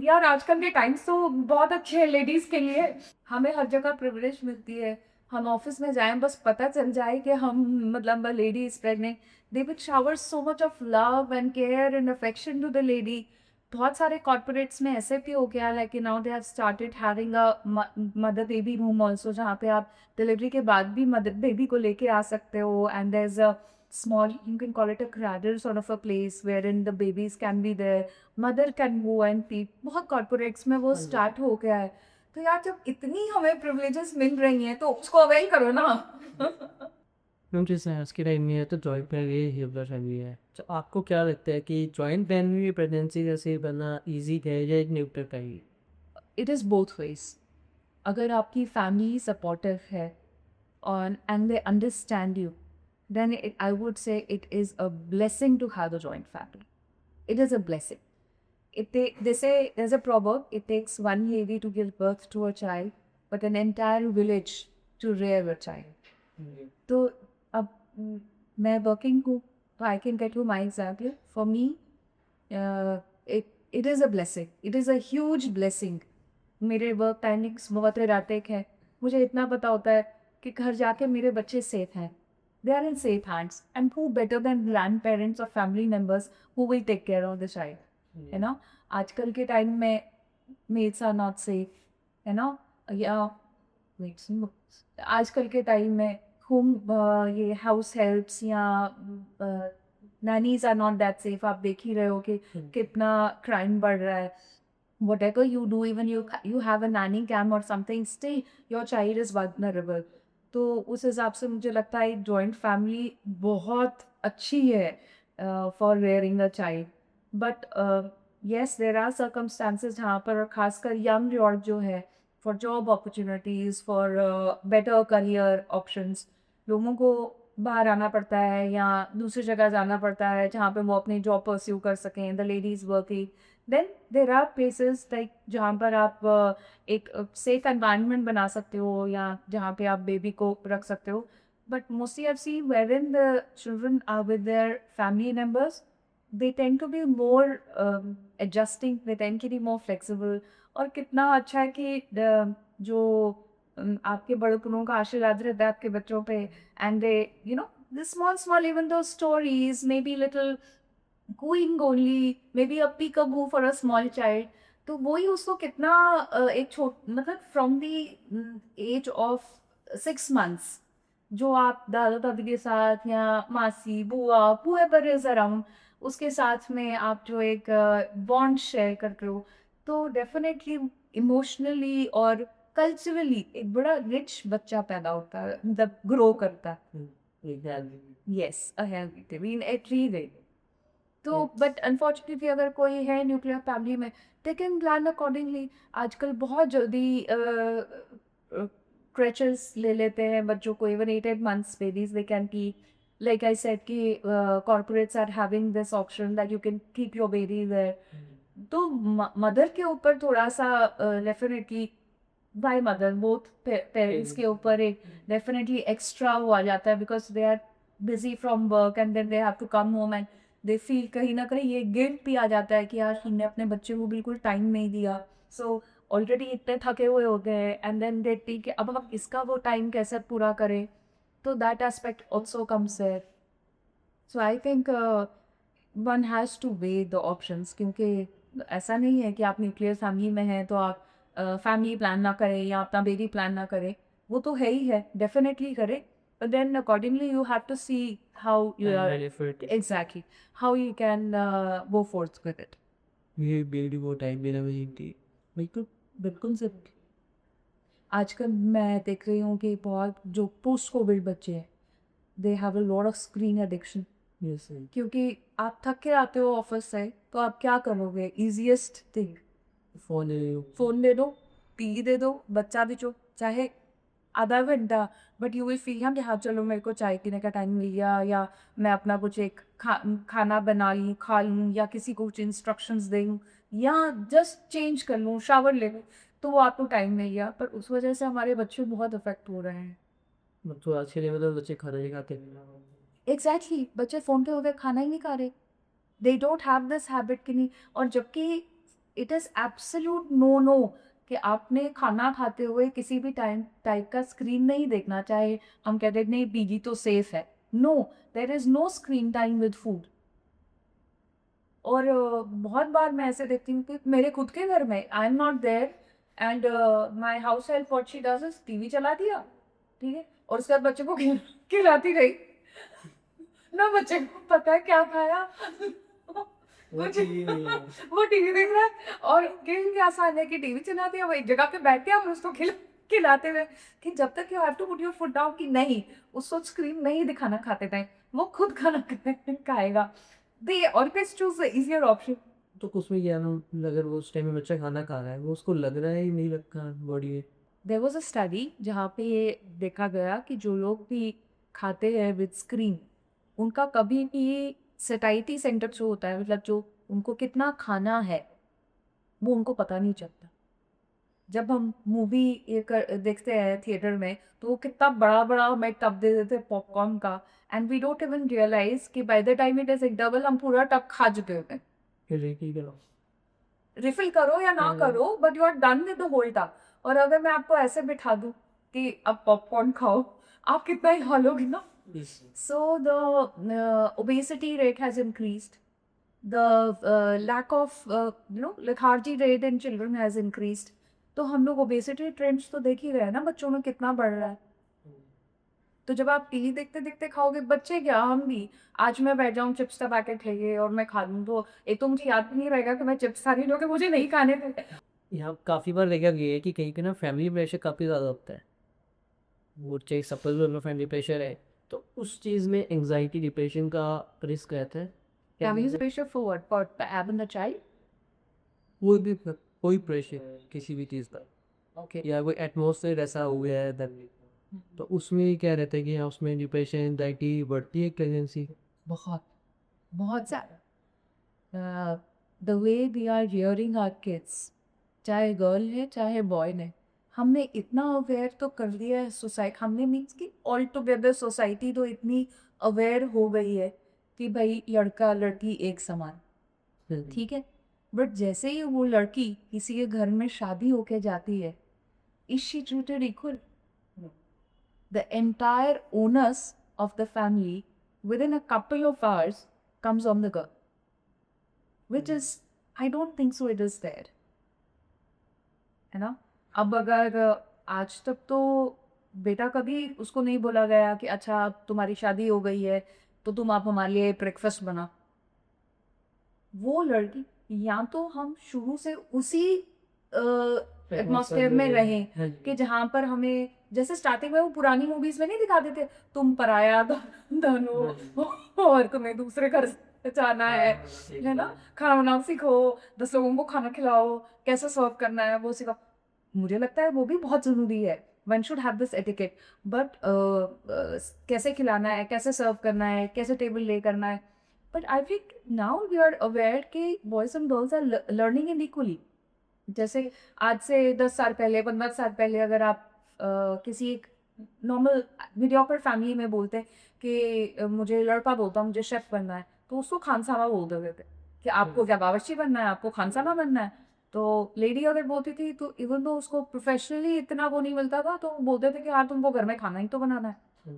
यार आजकल के टाइम्स तो बहुत अच्छे हैं लेडीज के लिए, हमें हर जगह प्रिविलेज मिलती है। हम ऑफिस में जाएं, बस पता चल जाए कि हम मतलब lady is pregnant, they will shower so much of love and care and affection to the lady. बहुत सारे कॉर्पोरेट्स में ऐसे भी हो गया, like now they have started having a mother baby room also, जहाँ पे आप डिलीवरी के बाद भी मदर बेबी को लेके आ सकते हो, and there is a small, you can call it a cradle sort of a place wherein the babies can be there, mother can go and feed। बहुत कॉर्पोरेट्स में वो स्टार्ट हो गया है। तो यार जब इतनी हमें प्रिविलेजेस मिल रही हैं तो उसको अवेल करो ना। मैम जैसे आज के टाइम में है तो जॉइंट फैमिली न्यूक्लियर फैमिली है, तो आपको क्या लगता है कि जॉइंट फैमिली में प्रेगनेंसी जैसे बनना ईजी है या एक nuclear family? It is both ways. अगर आपकी फैमिली सपोर्टिव है और and they understand you, then I would say it is a blessing to have a joint family. It is a blessing. They say there's a proverb, it takes one lady to give birth to a child, but an entire village to rear a child. तो अब मैं working हूँ, तो I can get you my example. For me it is a blessing, it is a huge blessing. मेरे work timings बहुत erratic है, मुझे इतना पता होता है कि घर जाके मेरे बच्चे सेफ हैं, they are in safe hands, and who better than grandparents or family members who will take care of the child, है ना? आजकल के टाइम में maids are not safe, है ना? या wait, आजकल के टाइम में होम ये हाउस हेल्प्स या nannies are not that safe. आप देख ही रहे हो कि कितना क्राइम बढ़ रहा है। whatever you do, even you have a nanny cam or something, still your child is vulnerable। तो उस हिसाब से मुझे लगता है जॉइंट फैमिली बहुत अच्छी है for rearing a child. But yes there are circumstances जहाँ पर खासकर यंग लॉर्ड जो है, for job opportunities, for better career options, लोगों को बाहर आना पड़ता है या दूसरी जगह जाना पड़ता है जहाँ पे वो अपनी जॉब परस्यू कर सकें, the ladies working. Then there are places like जहाँ पर आप एक सेफ एनवायरनमेंट बना सकते हो या जहाँ पे आप बेबी को रख सकते हो। But mostly I see wherein the children are with their family members, they tend to be more adjusting, they tend to be more flexible। और कितना अच्छा है कि जो आपके बड़ों का आशीर्वाद रहता है आपके बच्चों पे, and they you know the small small even though stories may be little gooing only, maybe a peekaboo for a small child। तो वही उसको कितना एक मतलब from the age of 6 months जो आप दादा दादी के साथ या मासी बुआ whoever is around उसके साथ में आप जो एक बॉन्ड शेयर करते हो, तो डेफिनेटली इमोशनली और कल्चरली एक बड़ा रिच बच्चा पैदा होता है, मतलब ग्रो करता है। Yes, a healthy mean at री। तो बट अनफॉर्चुनेटली अगर कोई है न्यूक्लियर फैमिली में, दे कैन प्लान अकॉर्डिंगली। आजकल बहुत जल्दी क्रैचेस ले लेते हैं बच्चों को, even 8 months babies they can की, लाइक आई सेड कि corporates are having this option that you can keep your baby there. तो मदर के ऊपर थोड़ा सा definitely by mother both parents के ऊपर एक डेफिनेटली एक्स्ट्रा वो आ जाता है, because they are busy from work and then they have to come home and they feel कहीं ना कहीं ये गिल्ट भी आ जाता है कि यार हमने अपने बच्चे को बिल्कुल टाइम नहीं दिया। सो ऑलरेडी इतने थके हुए होते हैं एंड देन दे थिंक अब हम इसका वो टाइम कैसे पूरा करें, तो that aspect also comes there. So I think one has to weigh the options, क्योंकि ऐसा नहीं है कि आप न्यूक्लियर फैमिली में हैं तो आप फैमिली प्लान ना करें या अपना बेबी प्लान ना करें, वो तो है ही है, डेफिनेटली करें। but then accordingly you have to see how you are exactly how you can go forth with it। ये बेबी वो टाइम मेरा वही बिल्कुल बिल्कुल से आजकल मैं देख रही हूँ कि बहुत जो पोस्ट कोविड बच्चे हैं, they have a lot of screen addiction. Yes क्योंकि आप थक के आते हो ऑफिस से, तो आप क्या करोगे, इजीएस्ट थिंग फ़ोन ले लो। फ़ोन दे दो, टीवी दे दो, बच्चा भी चुप, चाहे आधा घंटा, बट यू विल फील हाँ कि हाँ चलो मेरे को चाय पीने का टाइम मिल गया, या मैं अपना कुछ एक खाना बना लूँ, खा लूँ, या किसी को कुछ इंस्ट्रक्शंस दे दूँ, या जस्ट चेंज कर लूँ, शावर ले लूँ, तो वो आपको टाइम मिल गया। पर उस वजह से हमारे बच्चे बहुत अफेक्ट हो रहे हैं। तो आज के लिए मतलब बच्चे खाना नहीं खाते। एग्जैक्टली बच्चे फ़ोन के बगैर खाना ही नहीं खा रहे। They don't have this habit कि नहीं, और जबकि it is absolute no no कि आपने खाना खाते हुए किसी भी टाइप का स्क्रीन नहीं देखना, चाहे हम कहते हैं नहीं पीजी तो सेफ है। No, there is no screen time with food. और बहुत बार मैं ऐसे देखती हूँ कि मेरे खुद के घर में I am not there, and my house help what she does is TV चला दिया, ठीक है, और उसके बाद बच्चे को खिलाती रही ना, बच्चे को पता है क्या खाया वो वो टीवी नहीं है। वो टीवी देख रहा है, और गेम क्या आसान है कि टीवी चला दिया, वो एक जगह पे बैठ के हम उसको खिलाते हुए कि जब तक you have to put your foot down कि नहीं, उसको स्क्रीन नहीं दिखाना खाते टाइम, वो खुद खाना खाएगा। They always choose the easier option. तो उसमें क्या ना, अगर वो उस टाइम में बच्चा खाना खा रहा है, वो उसको लग रहा है ही नहीं लगता बॉडी में। देयर वाज अ स्टडी जहाँ पे ये देखा गया कि जो लोग भी खाते हैं विद स्क्रीन, उनका कभी भी सेटाइटी सेंटर जो होता है, मतलब जो उनको कितना खाना है, वो उनको पता नहीं चलता। जब हम मूवी ये देखते हैं थिएटर में, तो वो कितना बड़ा बड़ा हमें टब दे देते हैं पॉपकॉर्न का, and we don't even realise कि by the time it is double, हम पूरा टब खा चुके होते हैं। फिर एक ही करो। रिफिल करो या ना हाँ। करो, but you are done with the whole tub. और अगर मैं आपको ऐसे बिठा दूं कि अब पॉपकॉर्न खाओ, आप कितना ही खा लोगे ना। So the obesity rate has increased. The lack of lethargy rate in children has increased. तो हम लोग obesity trends तो देख ही रहे हैं ना, बच्चों में कितना बढ़ रहा है। तो जब आप टीवी देखते देखते खाओगे, बच्चे क्या हम भी, आज मैं बैठ जाऊँ चिप्स का पैकेट लेके और मैं खा लूँ, तो एक तो मुझे याद भी नहीं रहेगा कि मैं चिप्स खा रही हूँ, क्योंकि मुझे नहीं खाने थे। यहाँ काफ़ी बार देखा गया है कि कहीं पे ना फैमिली प्रेशर काफ़ी ज़्यादा होता है। वो चाहे सपोज लो फैमिली प्रेशर है, तो उस चीज़ में एंजाइटी डिप्रेशन का रिस्क रहता है। Family pressure for what? For having a child? कोई प्रेशर किसी भी चीज़ का, Okay. या कोई एटमोसफेयर ऐसा हो गया है then, तो उसमें क्या रहता है कि हाँ उसमें डिप्रेशन एंजाइटी बढ़ती है प्रेगनेंसी। बहुत बहुत ज़्यादा। The way we are rearing our kids, चाहे गर्ल है चाहे बॉय है, हमने इतना अवेयर तो कर दिया है सोसाइटी, हमने मीन्स कि ऑल टुगेदर सोसाइटी तो इतनी अवेयर हो गई है कि भाई लड़का लड़की एक समान, ठीक है। बट जैसे ही वो लड़की किसी के घर में शादी होके जाती है, is she treated equal? The entire onus of the family within a couple of hours comes on the girl, which is, I don't think so it is there, है ना। अब अगर आज तक तो बेटा कभी उसको नहीं बोला गया कि अच्छा अब तुम्हारी शादी हो गई है तो तुम आप हमारे लिए ब्रेकफास्ट बना। वो लड़की, या तो हम शुरू से उसी एटमॉस्फेयर में रहें कि जहाँ पर हमें, जैसे स्टार्टिंग में वो पुरानी मूवीज में नहीं दिखाते थे, तुम पराया धन हो और तुम्हें दूसरे घर से जाना है ना, खाना बनाना सीखो, 10 लोगों को खाना खिलाओ, कैसे सर्व करना है वो सिखाओ। मुझे लगता है वो भी बहुत ज़रूरी है, one should have this etiquette, but कैसे खिलाना है, कैसे सर्व करना है, कैसे टेबल ले करना है। But I think now we are aware कि boys and girls are learning in equally. जैसे आज से 10 साल पहले, 15 साल पहले अगर आप किसी एक नॉर्मल मीडियोकर फैमिली में बोलते हैं कि मुझे लड़का बोलता मुझे शेफ बनना है, तो उसको खानसामा बोल देते थे कि आपको क्या बावर्ची बनना है, आपको खानसामा बनना है। तो लेडी अगर बोलती थी तो इवन तो उसको प्रोफेशनली इतना वो नहीं मिलता था, तो वो बोलते थे कि हाँ तुमको घर में खाना ही तो बनाना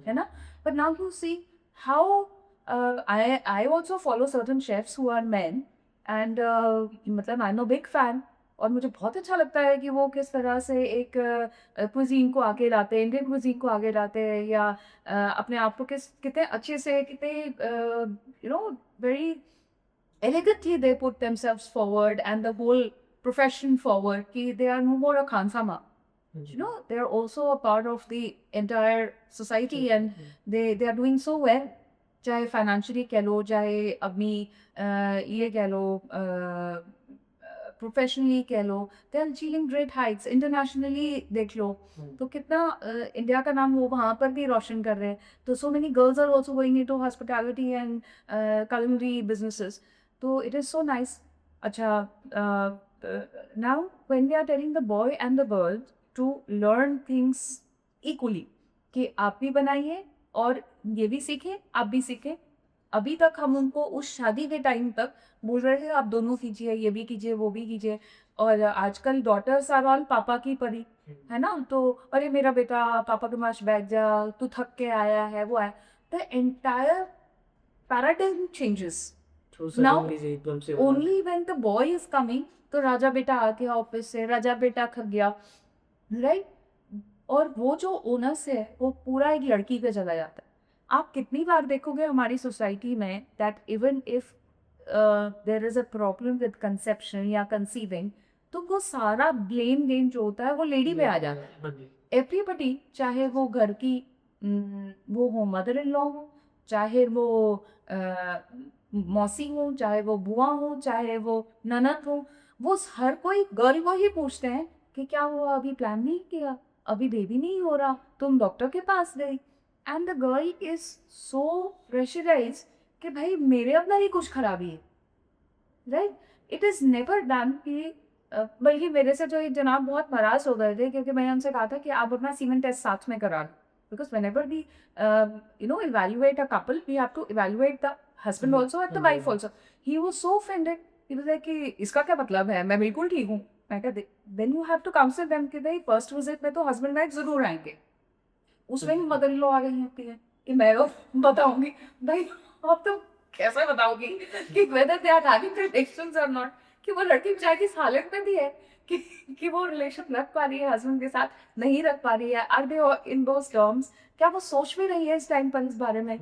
है ना। But now you see how I also follow certain chefs who are man, and मतलब I am a big fan, और मुझे बहुत अच्छा लगता है कि वो किस तरह से एक क्विजीन को आगे लाते हैं, इंडियन क्विजीन को आगे लाते हैं, या अपने आप को कितने अच्छे से, कितने very elegantly they put themselves forward and the whole profession forward कि they are no more a khansama, they are also a part of the entire society, and they are doing so well, चाहे financially कह लो, चाहे अपनी ये कह लो professionally कह लो, they are achieving great heights, internationally देख लो तो कितना इंडिया का नाम वो वहाँ पर भी रोशन कर रहे हैं. तो so many girls are also going into hospitality and culinary businesses. तो इट इज़ सो नाइस. अच्छा, now when we are telling the boy and the girl to learn things equally, कि आप भी बनाइए और ये भी सीखें, आप भी सीखें. अभी तक हम उनको उस शादी के टाइम तक बोल रहे थे आप दोनों कीजिए, ये भी कीजिए, वो भी कीजिए. और आजकल डॉटर्स आर ऑल पापा की परी, है ना. तो अरे मेरा बेटा पापा के पास बैठ जा, तू थक के आया है, वो है. The entire paradigm changes. तो Now, सडनली से एकदम से only when the boy is coming, तो राजा बेटा आ गया ऑफिस से, राजा बेटा खा गया, राइट. और वो जो ओनस है वो पूरा एक लड़की पे चला जाता है. आप कितनी बार देखोगे हमारी सोसाइटी में that even if there is a problem with conception या कंसीविंग, तो वो सारा ब्लेम गेम जो होता है वो लेडी पे आ जाता है. हाँ जी. एवरीबडी, चाहे वो घर की वो हो, मदर इन लॉ हो, चाहे वो मौसी हो, चाहे वो बुआ हो, चाहे वो ननद हो, वो हर कोई गर्ल को ही पूछते हैं कि क्या हुआ, अभी प्लान नहीं किया, अभी बेबी नहीं हो रहा, तुम डॉक्टर के पास गई. And the girl is so pressurise कि भाई मेरे अंदर ही कुछ खराबी है, right. It is never done कि बल्कि मेरे से जो ये जनाब बहुत नाराज हो गए थे क्योंकि मैंने उनसे कहा था कि आप अपना सीमेन टेस्ट साथ में करा लो, because whenever we evaluate a couple, we have to evaluate the husband also and the wife also. He was so offended. He was like कि इसका क्या मतलब है, मैं बिल्कुल ठीक हूँ. मैं कहते then you have to counsel them कि भाई फर्स्ट विजिट में तो हस्बैंड वाइफ जरूर आएंगे, उसमें भी मदर इन लॉ आ गई होती है कि मैं वो बताऊंगी. भाई अब तुम कैसे बताओगी कि whether they are having relations or not, कि वो लड़की बेचारी किस हालत में भी है कि वो रिलेशन रख पा रही है हस्बैंड के साथ, नहीं रख पा रही है, are they in those terms, क्या वो सोच भी रही है इस टाइम पर इस बारे में.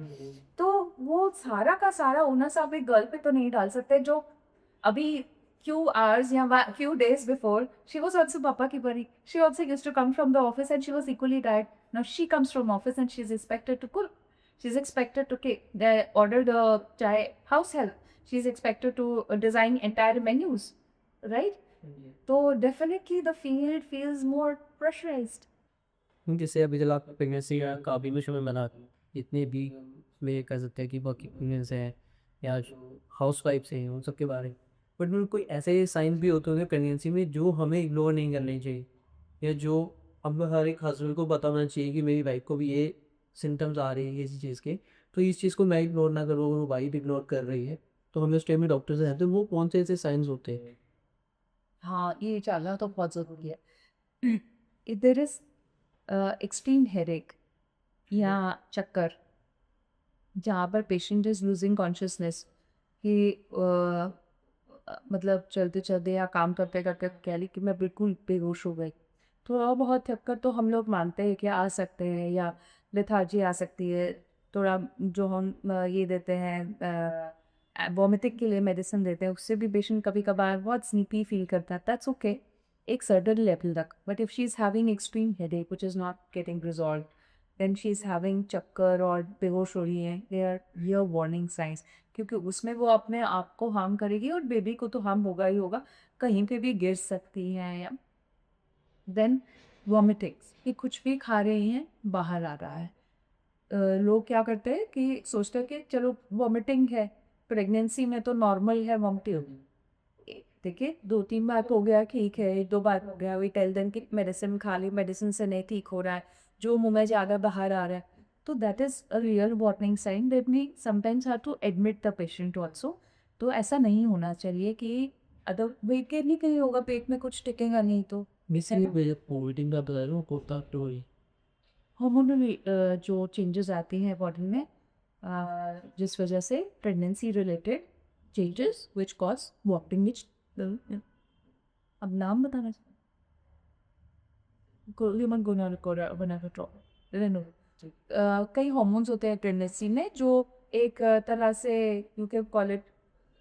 तो वो सारा का सारा ओनस आप एक गर्ल पे तो नहीं डाल सकते जो अभी few hours या few days before she was also papa ki pari. She also used to come from the office and she was equally tired. Now she comes from office and she's expected to cook. She's expected to order the house help. She's expected to design entire menus, right? So definitely the field feels more pressurized. जैसे अभी चला आपका pregnancy का अभी में समय बना, जितने भी में कह सकते हैं कि वर्किंग वुमेन्स हैं या जो हाउस वाइफ्स हैं उन सब के बारे में, बट में कोई ऐसे साइन भी होते होंगे प्रेगनेंसी में जो हमें इग्नोर नहीं करने चाहिए, या जो हम हर एक हस्बैंड को बताना चाहिए कि मेरी वाइफ को भी ये सिम्टम्स आ रहे हैं किसी चीज़ के, तो इस चीज़ को मैं इग्नोर ना करूँ, वो वाइफ इग्नोर कर रही है, तो हमें उस टाइम में डॉक्टर से जाते हैं. वो कौन से ऐसे साइंस होते हैं? हाँ, ये जानना तो बहुत ज़रूरी है. If there is extreme headache या चक्कर, जहाँ पर पेशेंट इज़ लूजिंग कॉन्शियसनेस, कि मतलब चलते चलते या काम करते करते कह ली कि मैं बिल्कुल बेहोश हो गई, थोड़ा बहुत चक्कर तो हम लोग मानते हैं कि आ सकते हैं, या लेथार्जी आ सकती है. थोड़ा जो हम ये देते हैं वॉमिटिंग के लिए मेडिसिन देते हैं, उससे भी पेशेंट कभी कभार बहुत स्नीपी फील करता है. दैट्स ओके एक सर्टन लेवल तक. But if she is having extreme headache which is not getting resolve, then she is having चक्कर और बेहोश हो रही है, they are real warning signs, क्योंकि उसमें वो अपने आप को हार्म करेगी और बेबी को तो हार्म होगा ही होगा, कहीं पे भी गिर सकती है. या देन वॉमिटिंग्स, कि कुछ भी खा रहे हैं बाहर आ रहा है. लोग क्या करते हैं कि सोचते हैं कि चलो वॉमिटिंग है, प्रेगनेंसी में तो नॉर्मल है वॉमिटिंग. देखिए 2-3 बार हो गया ठीक है, 1-2 बार हो गया, वी टेल देम कि मेडिसिन खा ली, मेडिसिन से नहीं ठीक हो रहा है, जो मुंह में ज़्यादा बाहर आ रहा है, तो that is a real warning sign that we sometimes have to admit the patient also. तो ऐसा नहीं होना चाहिए कि अदर वेट गेन नहीं कहीं होगा, पेट में कुछ टिकेगा नहीं तो. बेसिकली वोमिटिंग का बता रहा हूँ कोता तो वही हार्मोनल जो चेंजेस आती हैं बॉडी में, जिस वजह से pregnancy related changes which cause vomiting, which अब नाम बताना कई हार्मोन्स होते हैं प्रेगनेंसी में जो एक तरह से you can call it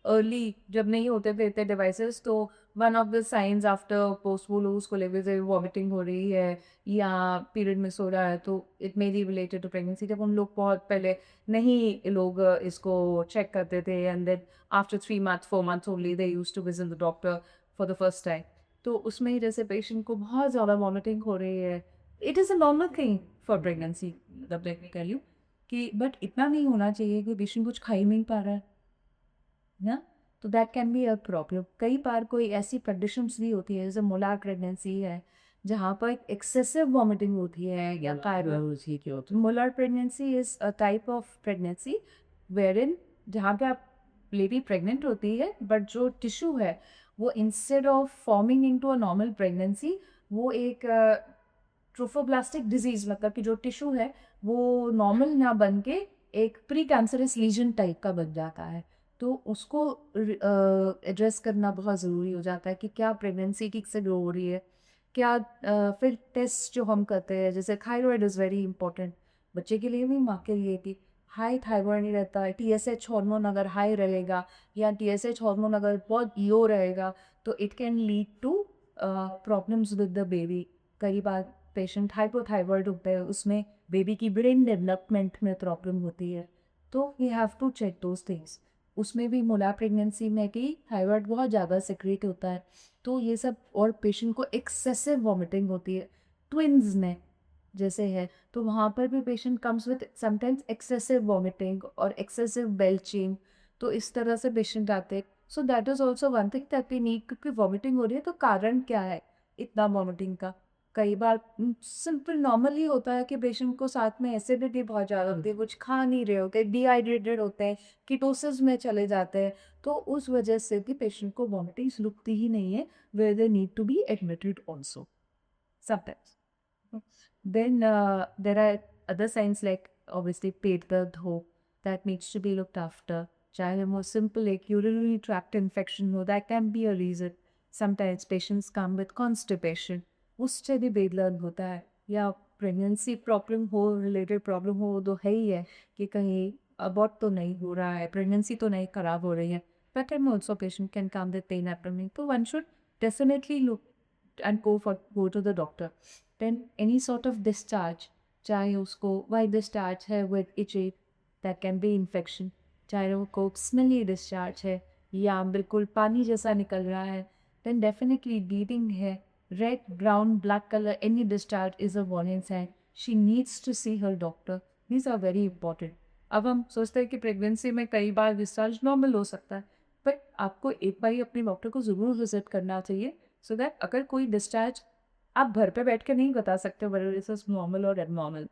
early, जब नहीं होते थे इतने डिवाइसेस, तो one of the science after post वो लोग उसको लेवल से वॉमिटिंग हो रही है या पीरियड मिस हो रहा है, तो it may be related to pregnancy. जब उन लोग बहुत पहले नहीं लोग इसको चेक करते थे, and then after 3 months 4 months only they used to visit the doctor for the first time, तो उसमें जैसे पेशेंट को बहुत ज़्यादा वॉमिटिंग हो रही है, it is a normal thing for pregnancy, मतलब टेक्निकली, कि बट इतना नहीं होना चाहिए कि पेशेंट कुछ खा ही नहीं पा रहा है ना, तो that can be a problem. कई बार कोई ऐसी कंडीशंस भी होती है जैसे मोलार प्रेगनेंसी है, जहाँ पर एक्सेसिव वॉमिटिंग होती है या thyroid. Molar pregnancy is a type of pregnancy wherein, जहाँ पे आप लेडी प्रेग्नेंट होती है बट जो टिश्यू है वो instead of forming into a normal pregnancy, वो एक ट्रोफोब्लास्टिक डिजीज, मतलब कि जो टिश्यू है वो नॉर्मल ना बन के एक प्री कैंसरस लीजन टाइप का बन जाता है। तो उसको एड्रेस करना बहुत ज़रूरी हो जाता है कि क्या प्रेगनेंसी ठीक से ग्रो हो रही है, क्या फिर टेस्ट जो हम करते हैं जैसे थायराइड इज़ वेरी इंपॉर्टेंट, बच्चे के लिए भी माँ के लिए भी। हाई थायराइड नहीं रहता है, टीएसएच हार्मोन अगर हाई रहेगा या टीएसएच हार्मोन अगर बहुत लो रहेगा तो it can lead to problems with the baby. कई बार पेशेंट हाइपोथायराइड होते हैं, उसमें बेबी की ब्रेन डेवलपमेंट में प्रॉब्लम होती है, तो we have to check those things. उसमें भी मोला प्रेगनेंसी में कि थायराइड बहुत ज़्यादा सिक्रेट होता है, तो ये सब, और पेशेंट को एक्सेसिव वॉमिटिंग होती है ट्विन्स में जैसे है, तो वहाँ पर भी patient comes with sometimes excessive vomiting और एक्सेसिव बेल्चिंग, तो इस तरह से पेशेंट आते हैं। So that is also one thing that we need, क्योंकि वॉमिटिंग हो रही है तो कारण क्या है इतना वॉमिटिंग का। कई बार सिंपल नॉर्मली होता है कि पेशेंट को साथ में एसिडिटी बहुत ज़्यादा होती है, कुछ खा नहीं रहे होते, डिहाइड्रेटेड होते हैं, कीटोसिस में चले जाते हैं, तो उस वजह से भी पेशेंट को वॉमिटिंग्स रुकती ही नहीं है, where they need to be admitted also sometimes. Then there are other signs like obviously पेट दर्द हो, that needs to be looked after. चाहे वो simple एक urinary tract infection हो, that can be a reason. Sometimes patients come with constipation, उससे भी पेट दर्द होता है, या प्रेगनेंसी प्रॉब्लम हो, रिलेटेड प्रॉब्लम हो, तो है ही है कि कहीं अबॉर्ट तो नहीं हो रहा है, प्रेगनेंसी तो नहीं खराब हो रही है, but then also patient can come with pain abdomen, so one should definitely look and go to the doctor. Then any sort of discharge, चाहे उसको white discharge है with itchy, that can be infection, चाहे वो को smelly discharge है या बिल्कुल पानी जैसा निकल रहा है, then definitely bleeding है, red, brown, black color, any discharge is a warning sign. She needs to see her doctor. These are very important. अब हम सोचते हैं कि प्रेगनेंसी में कई बार डिस्चार्ज नॉर्मल हो सकता है, बट आपको एक बार ही अपने डॉक्टर को ज़रूर विजिट करना चाहिए, सो दैट अगर कोई डिस्चार्ज, आप घर पे बैठ के नहीं बता सकते whether this is normal or abnormal.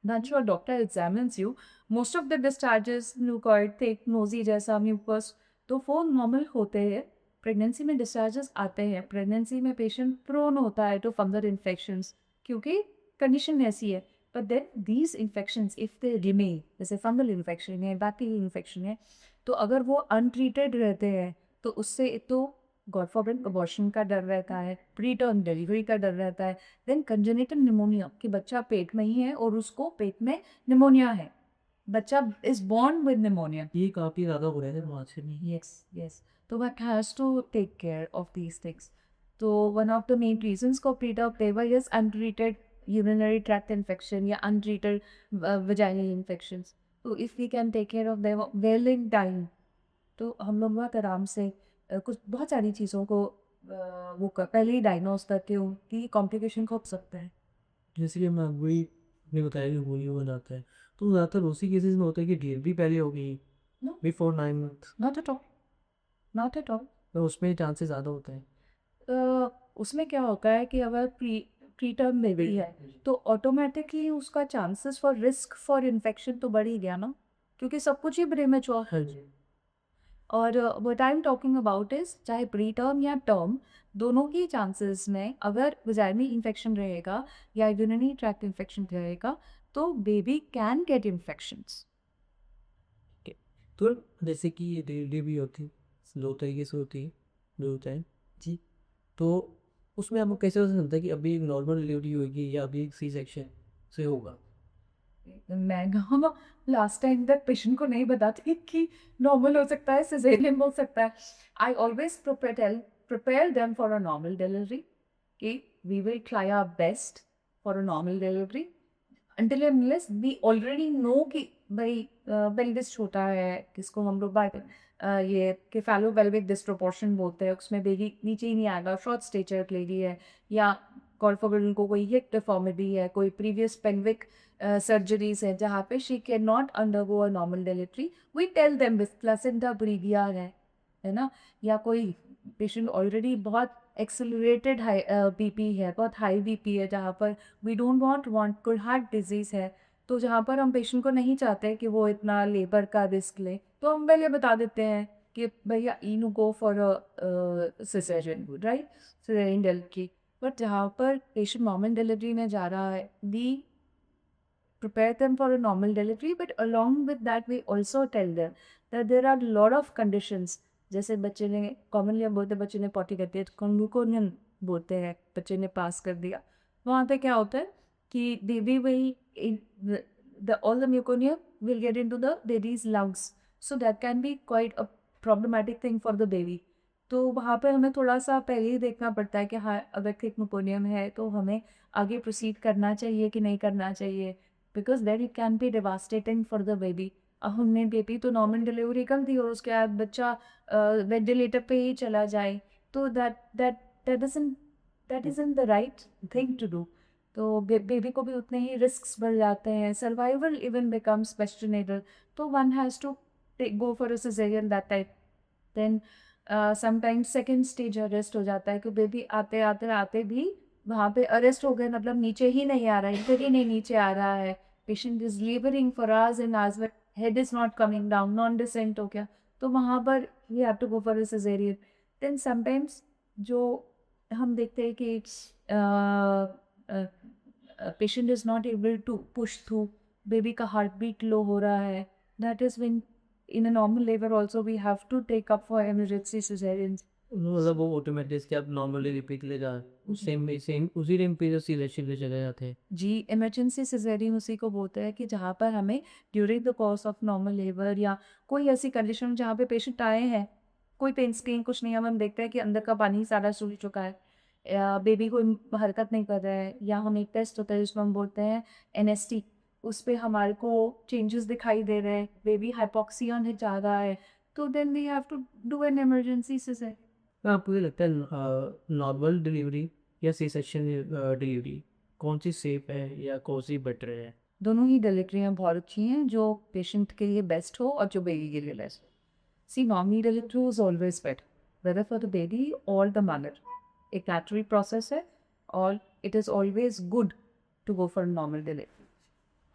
Once your doctor examines you, most of the discharges, leukoid, thick, nosy जैसा mucus, तो वो नॉर्मल होते हैं। प्रेगनेंसी में डिस्चार्जेस आते हैं, प्रेगनेंसी में पेशेंट प्रोन होता है टू फंगल इन्फेक्शंस, क्योंकि कंडीशन ऐसी है। But then these infections if they remain, जैसे फंगल इन्फेक्शन है, बैक्टीरियल इन्फेक्शन है, तो अगर वो अनट्रीटेड रहते हैं तो उससे एक तो गॉड फॉरबिड अबॉर्शन का डर रहता है, प्री टर्म डिलीवरी का डर रहता है, देन कंजेनिटल निमोनिया कि बच्चा पेट में ही है और उसको पेट में निमोनिया है, बच्चा इज बोर्न विद निमोनिया। ये काफ़ी ज़्यादा हो रहे थे मार्च में। Yes, yes. So one has to take care of these things. So one of the main reasons for preterm labor is untreated urinary tract infection या untreated vaginal infections. So if we can take care of them well in time, तो हम लोग बहुत आराम से कुछ बहुत सारी चीज़ों को वो पहले ही डायग्नोज करके उनकी कॉम्प्लिकेशन को रोक सकते हैं। जैसे कि मैं वही ने बताया कि वही हो जाता है, तो ज़्यादातर उसी केसेस में होता है कि डिलीवरी पहले हो गई No, before 9 month, not at all. Not at all. तो उसमें चांसेस ज़्यादा होते हैं। उसमें क्या होता है कि अगर प्री टर्म बेबी है तो ऑटोमेटिकली उसका chances for risk for infection तो बढ़ ही गया ना, क्योंकि सब कुछ ही प्रीमेच्योर। हाँ जी। और what I am talking about is चाहे प्री टर्म या टर्म, दोनों ही चांसेस में अगर वजाइनल इन्फेक्शन रहेगा या यूरिनरी ट्रैक्ट इन्फेक्शन रहेगा तो baby can get infections. Okay, तो जैसे कि ये डिलीवरी भी होती दो तरीके से होती है, जो होता है जी, तो उसमें आपको कैसे पता चलता है कि अभी एक नॉर्मल डिलीवरी होगी या अभी एक सी सेक्शन से होगा? मैं हम लास्ट टाइम तक पेशेंट को नहीं बताती कि नॉर्मल हो सकता है, सिजेरियन हो सकता है। I always prepare them for a normal delivery कि we will try our best for a normal delivery until and unless we already know कि भाई पेल्विस छोटा है, किसको हम लोग बाय ये केफालोपेल्विक डिस्प्रोपोर्शन बोलते हैं, उसमें बेबी नीचे ही नहीं आएगा, शॉर्ट स्टेचर लेडी है, या गॉड फॉरबिड उनको कोई हिप डिफॉर्मिटी है, कोई प्रीवियस पेल्विक सर्जरीज है जहाँ पे she can not undergo a normal delivery, we tell them with placenta previa है ना, या कोई पेशेंट ऑलरेडी बहुत एक्सेलरेटेड हाई बीपी है, बहुत हाई बीपी है, जहाँ पर वी डोंट वांट कोई हार्ट डिजीज़ है, तो जहाँ पर हम पेशेंट को नहीं चाहते कि वो इतना लेबर का रिस्क ले, तो हम पहले बता देते हैं कि भैया you go for a caesarean, right, caesarean delivery. But जहाँ पर पेशेंट नॉर्मल डिलीवरी में जा रहा है, we prepare them for a normal delivery, but along with that we also tell them that there are lot of conditions, जैसे बच्चे ने commonly हम बोलते हैं बच्चे ने पॉटी कर दिया, कंगुकोनियन बोलते हैं, बच्चे ने पास कर दिया, वहाँ पे क्या होता है कि बेबी वही the all the meconium will get into the baby's lungs, so that can be quite a problematic thing for the baby। तो वहाँ पे हमें थोड़ा सा पहले ही देखना पड़ता है कि हाँ अगर थिक मेकोनियम है तो हमें आगे प्रोसीड करना चाहिए कि नहीं करना चाहिए, because that it can be devastating for the baby. अब हमने बेबी तो नॉर्मल डिलीवरी कर दी और उसके बाद बच्चा वेंटिलेटर पे ही चला जाए, तो that isn't the right thing to do. तो बेबी को भी उतने ही रिस्क बढ़ जाते हैं, सर्वाइवल इवन बिकम्स क्वेश्चनेबल, तो one has to go for a caesarean that type. Then sometimes second stage arrest हो जाता है कि बेबी आते आते आते भी वहाँ पे अरेस्ट हो गए, मतलब नीचे ही नहीं आ रहा है, इधर ही नहीं नीचे आ रहा है, patient is labouring for hours and hours but head is not coming down, non descent हो गया, तो वहाँ पर we have to go for a caesarean. Then sometimes जो हम देखते हैं कि patient is not able to push through, baby का हार्ट बीट लो हो रहा है, that is when in a normal labor also we have to take up for emergency cesareans। मतलब वो ऑटोमेटिक कि आप नॉर्मली रिपीट ले जा सेम सेम उसी टाइम पे जो सीधे सीधे चले जाते हैं। जी, इमरजेंसी सिजेरियन उसी को बोलते हैं कि जहाँ पर हमें during the course of normal labour या कोई ऐसी कंडीशन जहाँ पे पेशेंट आए हैं, कोई पेन स्क्रीन कुछ नहीं है, हम देखते हैं कि अंदर का पानी सारा सूख चुका है, या बेबी कोई हरकत नहीं कर रहा है, या हम एक टेस्ट होता है जिसमें हम बोलते हैं एनएसटी, उस पर हमारे को चेंजेस दिखाई दे रहे हैं, बेबी हाइपोक्सिया होने जा रहा है, तो then we have to do an emergency caesarean. तो आपको ये लगता है नॉर्मल डिलीवरी या सी सेक्शन डिलीवरी कौन सी सेफ है या कौन सी बेटर है? दोनों ही डिलीवरियाँ बहुत अच्छी हैं, जो पेशेंट के लिए बेस्ट हो और जो बेबी के लिए बेस्ट हो। See normal delivery is always better, whether for the baby और द मदर, एक नेचुरल प्रोसेस है और it is always good to go for normal delivery.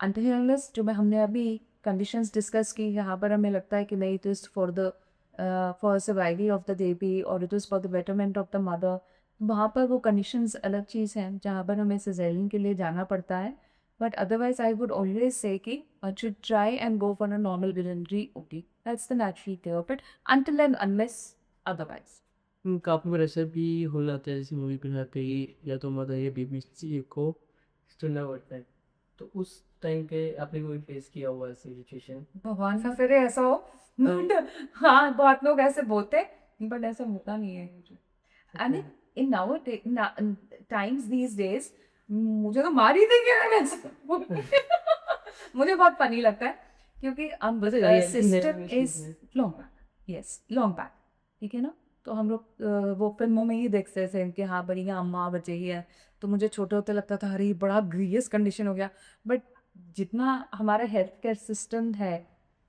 Until unless जो मैं हमने अभी कंडीशंस डिस्कस की, यहाँ पर हमें लगता है कि नहीं it is for survival of the baby और it is for the betterment of the mother, वहाँ पर वो कंडीशंस अलग चीज़ हैं जहाँ पर हमें सिजेरियन के लिए जाना पड़ता है। But otherwise I would always say कि one should try and go for a normal delivery only, that's the natural care, but until and unless otherwise. काफ़ी बार ऐसा भी हो जाता है जैसे मूवी पे जाते ही या तो मतलब ये बीबी को सुनना पड़ता है, तो उस टाइम पे आपने कोई फेस किया हुआ ऐसी सिचुएशन? भगवान का फिर ऐसा हो हाँ बहुत लोग ऐसे बोलते हैं बट ऐसा होता नहीं है मुझे। And in now times these days मुझे तो मार ही देंगे अगर ऐसा मुझे बहुत फनी लगता है क्योंकि system is long back, yes long back, ठीक है ना, तो हम लोग वो फिल्मों में ही देखते थे कि हाँ बढ़िया अम्मा बचे ही है, तो मुझे छोटे होते लगता था अरे बड़ा ग्रीवियस कंडीशन हो गया, बट जितना हमारा हेल्थ केयर सिस्टम है,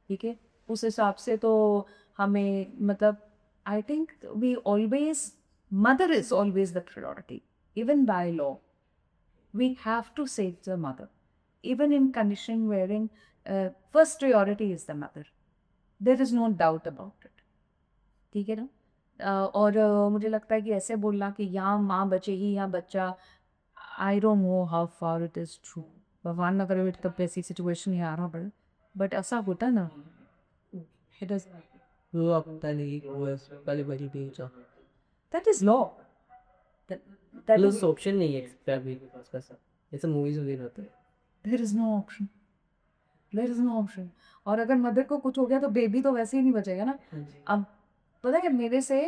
ठीक है, उस हिसाब से तो हमें मतलब I think we always mother is always the priority, even by law we have to save the mother, even in condition wherein first priority is the mother, there is no doubt about it, ठीक है ना। और मुझे लगता है कि ऐसे बोलना कि यहाँ माँ बचेगी या बच्चा, I don't know how far it is true, भगवान ना करे तब ऐसी सिचुएशन ही आ रहा पड़े, बट ऐसा होता है ना, इट इज वो आप पता नहीं वो पहले बड़ी भी था, दैट इज लॉ, दैट मतलब इज ऑप्शन नहीं है फैमिली के पास वैसा, ऐसा मूवीज में रहता है। There is no option, there is no option. और अगर मदर को कुछ हो गया तो बेबी तो वैसे ही नहीं बचेगा ना। अब पता है मेरे से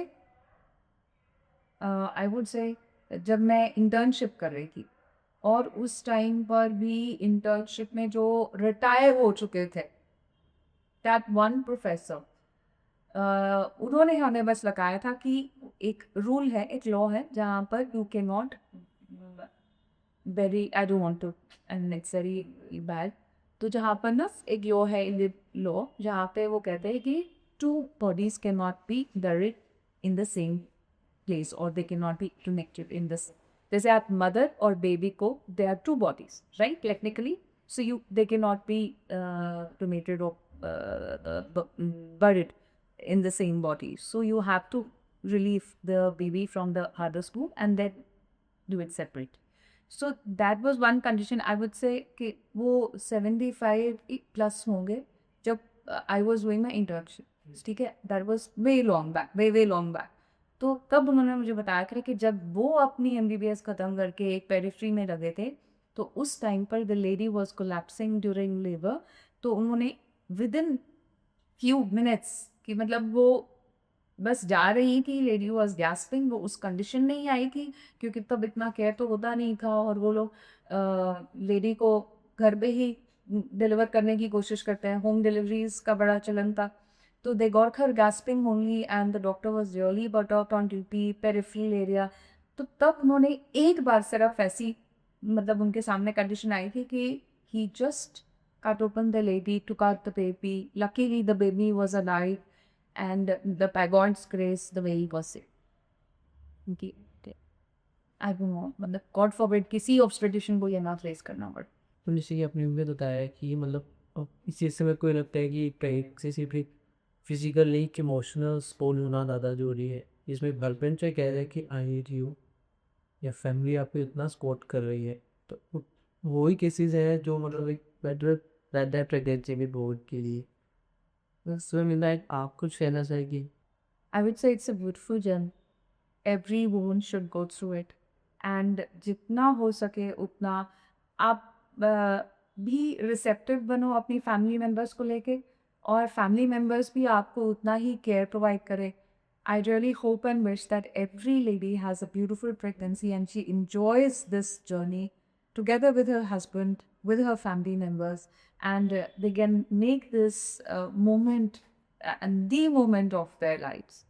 आई वुड से जब मैं इंटर्नशिप कर रही थी और उस टाइम पर भी इंटर्नशिप में जो रिटायर हो चुके थे, दैट वन प्रोफेसर उन्होंने हमें बस लगाया था कि एक रूल है, एक लॉ है जहाँ पर you can not very I don't want to and it's very bad. तो जहाँ पर ना एक लॉ है, इन लॉ जहाँ पे वो कहते हैं कि two bodies cannot be buried इन द सेम प्लेस और they cannot be connected in this. जैसे आप मदर और बेबी को, they are two bodies right technically, so you they cannot be cremated or buried in the same body, so you have to relieve the baby from the mother's womb and then do it separate. So that was one condition I would say कि वो 75 plus होंगे जब I was doing my introduction, ठीक है, that was way long back, way long back. तो तब उन्होंने मुझे बताया कि जब वो अपनी MBBS ख़त्म करके एक पेरिफ्री में लगे थे तो उस टाइम पर the lady was collapsing during labour. तो उन्होंने विद इन फ्यू मिनट्स कि मतलब वो बस जा रही थी, लेडी वॉज गैस्पिंग, वो उस कंडीशन में ही आई थी क्योंकि तब इतना केयर तो होता नहीं था और वो लोग लेडी को घर पे ही डिलीवर करने की कोशिश करते हैं, होम डिलीवरीज का बड़ा चलन था। तो they got her gasping only and the doctor was really but on duty peripheral area. तो तब उन्होंने एक बार सिर्फ ऐसी मतलब उनके सामने कंडीशन आई थी कि ही just cut open the lady, took out the baby. Luckily, the baby was alive, and the God's grace, the way he was sick. कि I don't know, मतलब God forbid किसी ऑब्स्टेटिशियन को ये ना फेस करना पड़े। तो जैसे कि आपने मुझे बताया कि मतलब इस चीज़ से मेरे को ये लगता है कि प्रेगनेंसी सिर्फ एक फिजिकल नहीं कि इमोशनल सपोर्ट होना ज़्यादा जरूरी है। इसमें गर्लफ्रेंड चाहे कह रहे हैं कि आई नीड यू या फैमिली आपको इतना सपोर्ट कर रही है, तो वही केसेस हैं जो मतलब एक बेटर रहता है प्रेगनेंसी में बोर्ड के लिए। बस वह मिलता है, आप कुछ कहना चाहेंगे? I would say it's a beautiful journey. Every woman should go through it. And जितना हो सके उतना आप भी रिसेप्टिव बनो अपनी फैमिली मेम्बर्स को लेके और फैमिली मेम्बर्स भी आपको उतना ही केयर प्रोवाइड करे। I really hope and wish that every lady has a beautiful pregnancy and she enjoys this journey together with her husband, with her family members, and they can make this moment and the moment of their lives.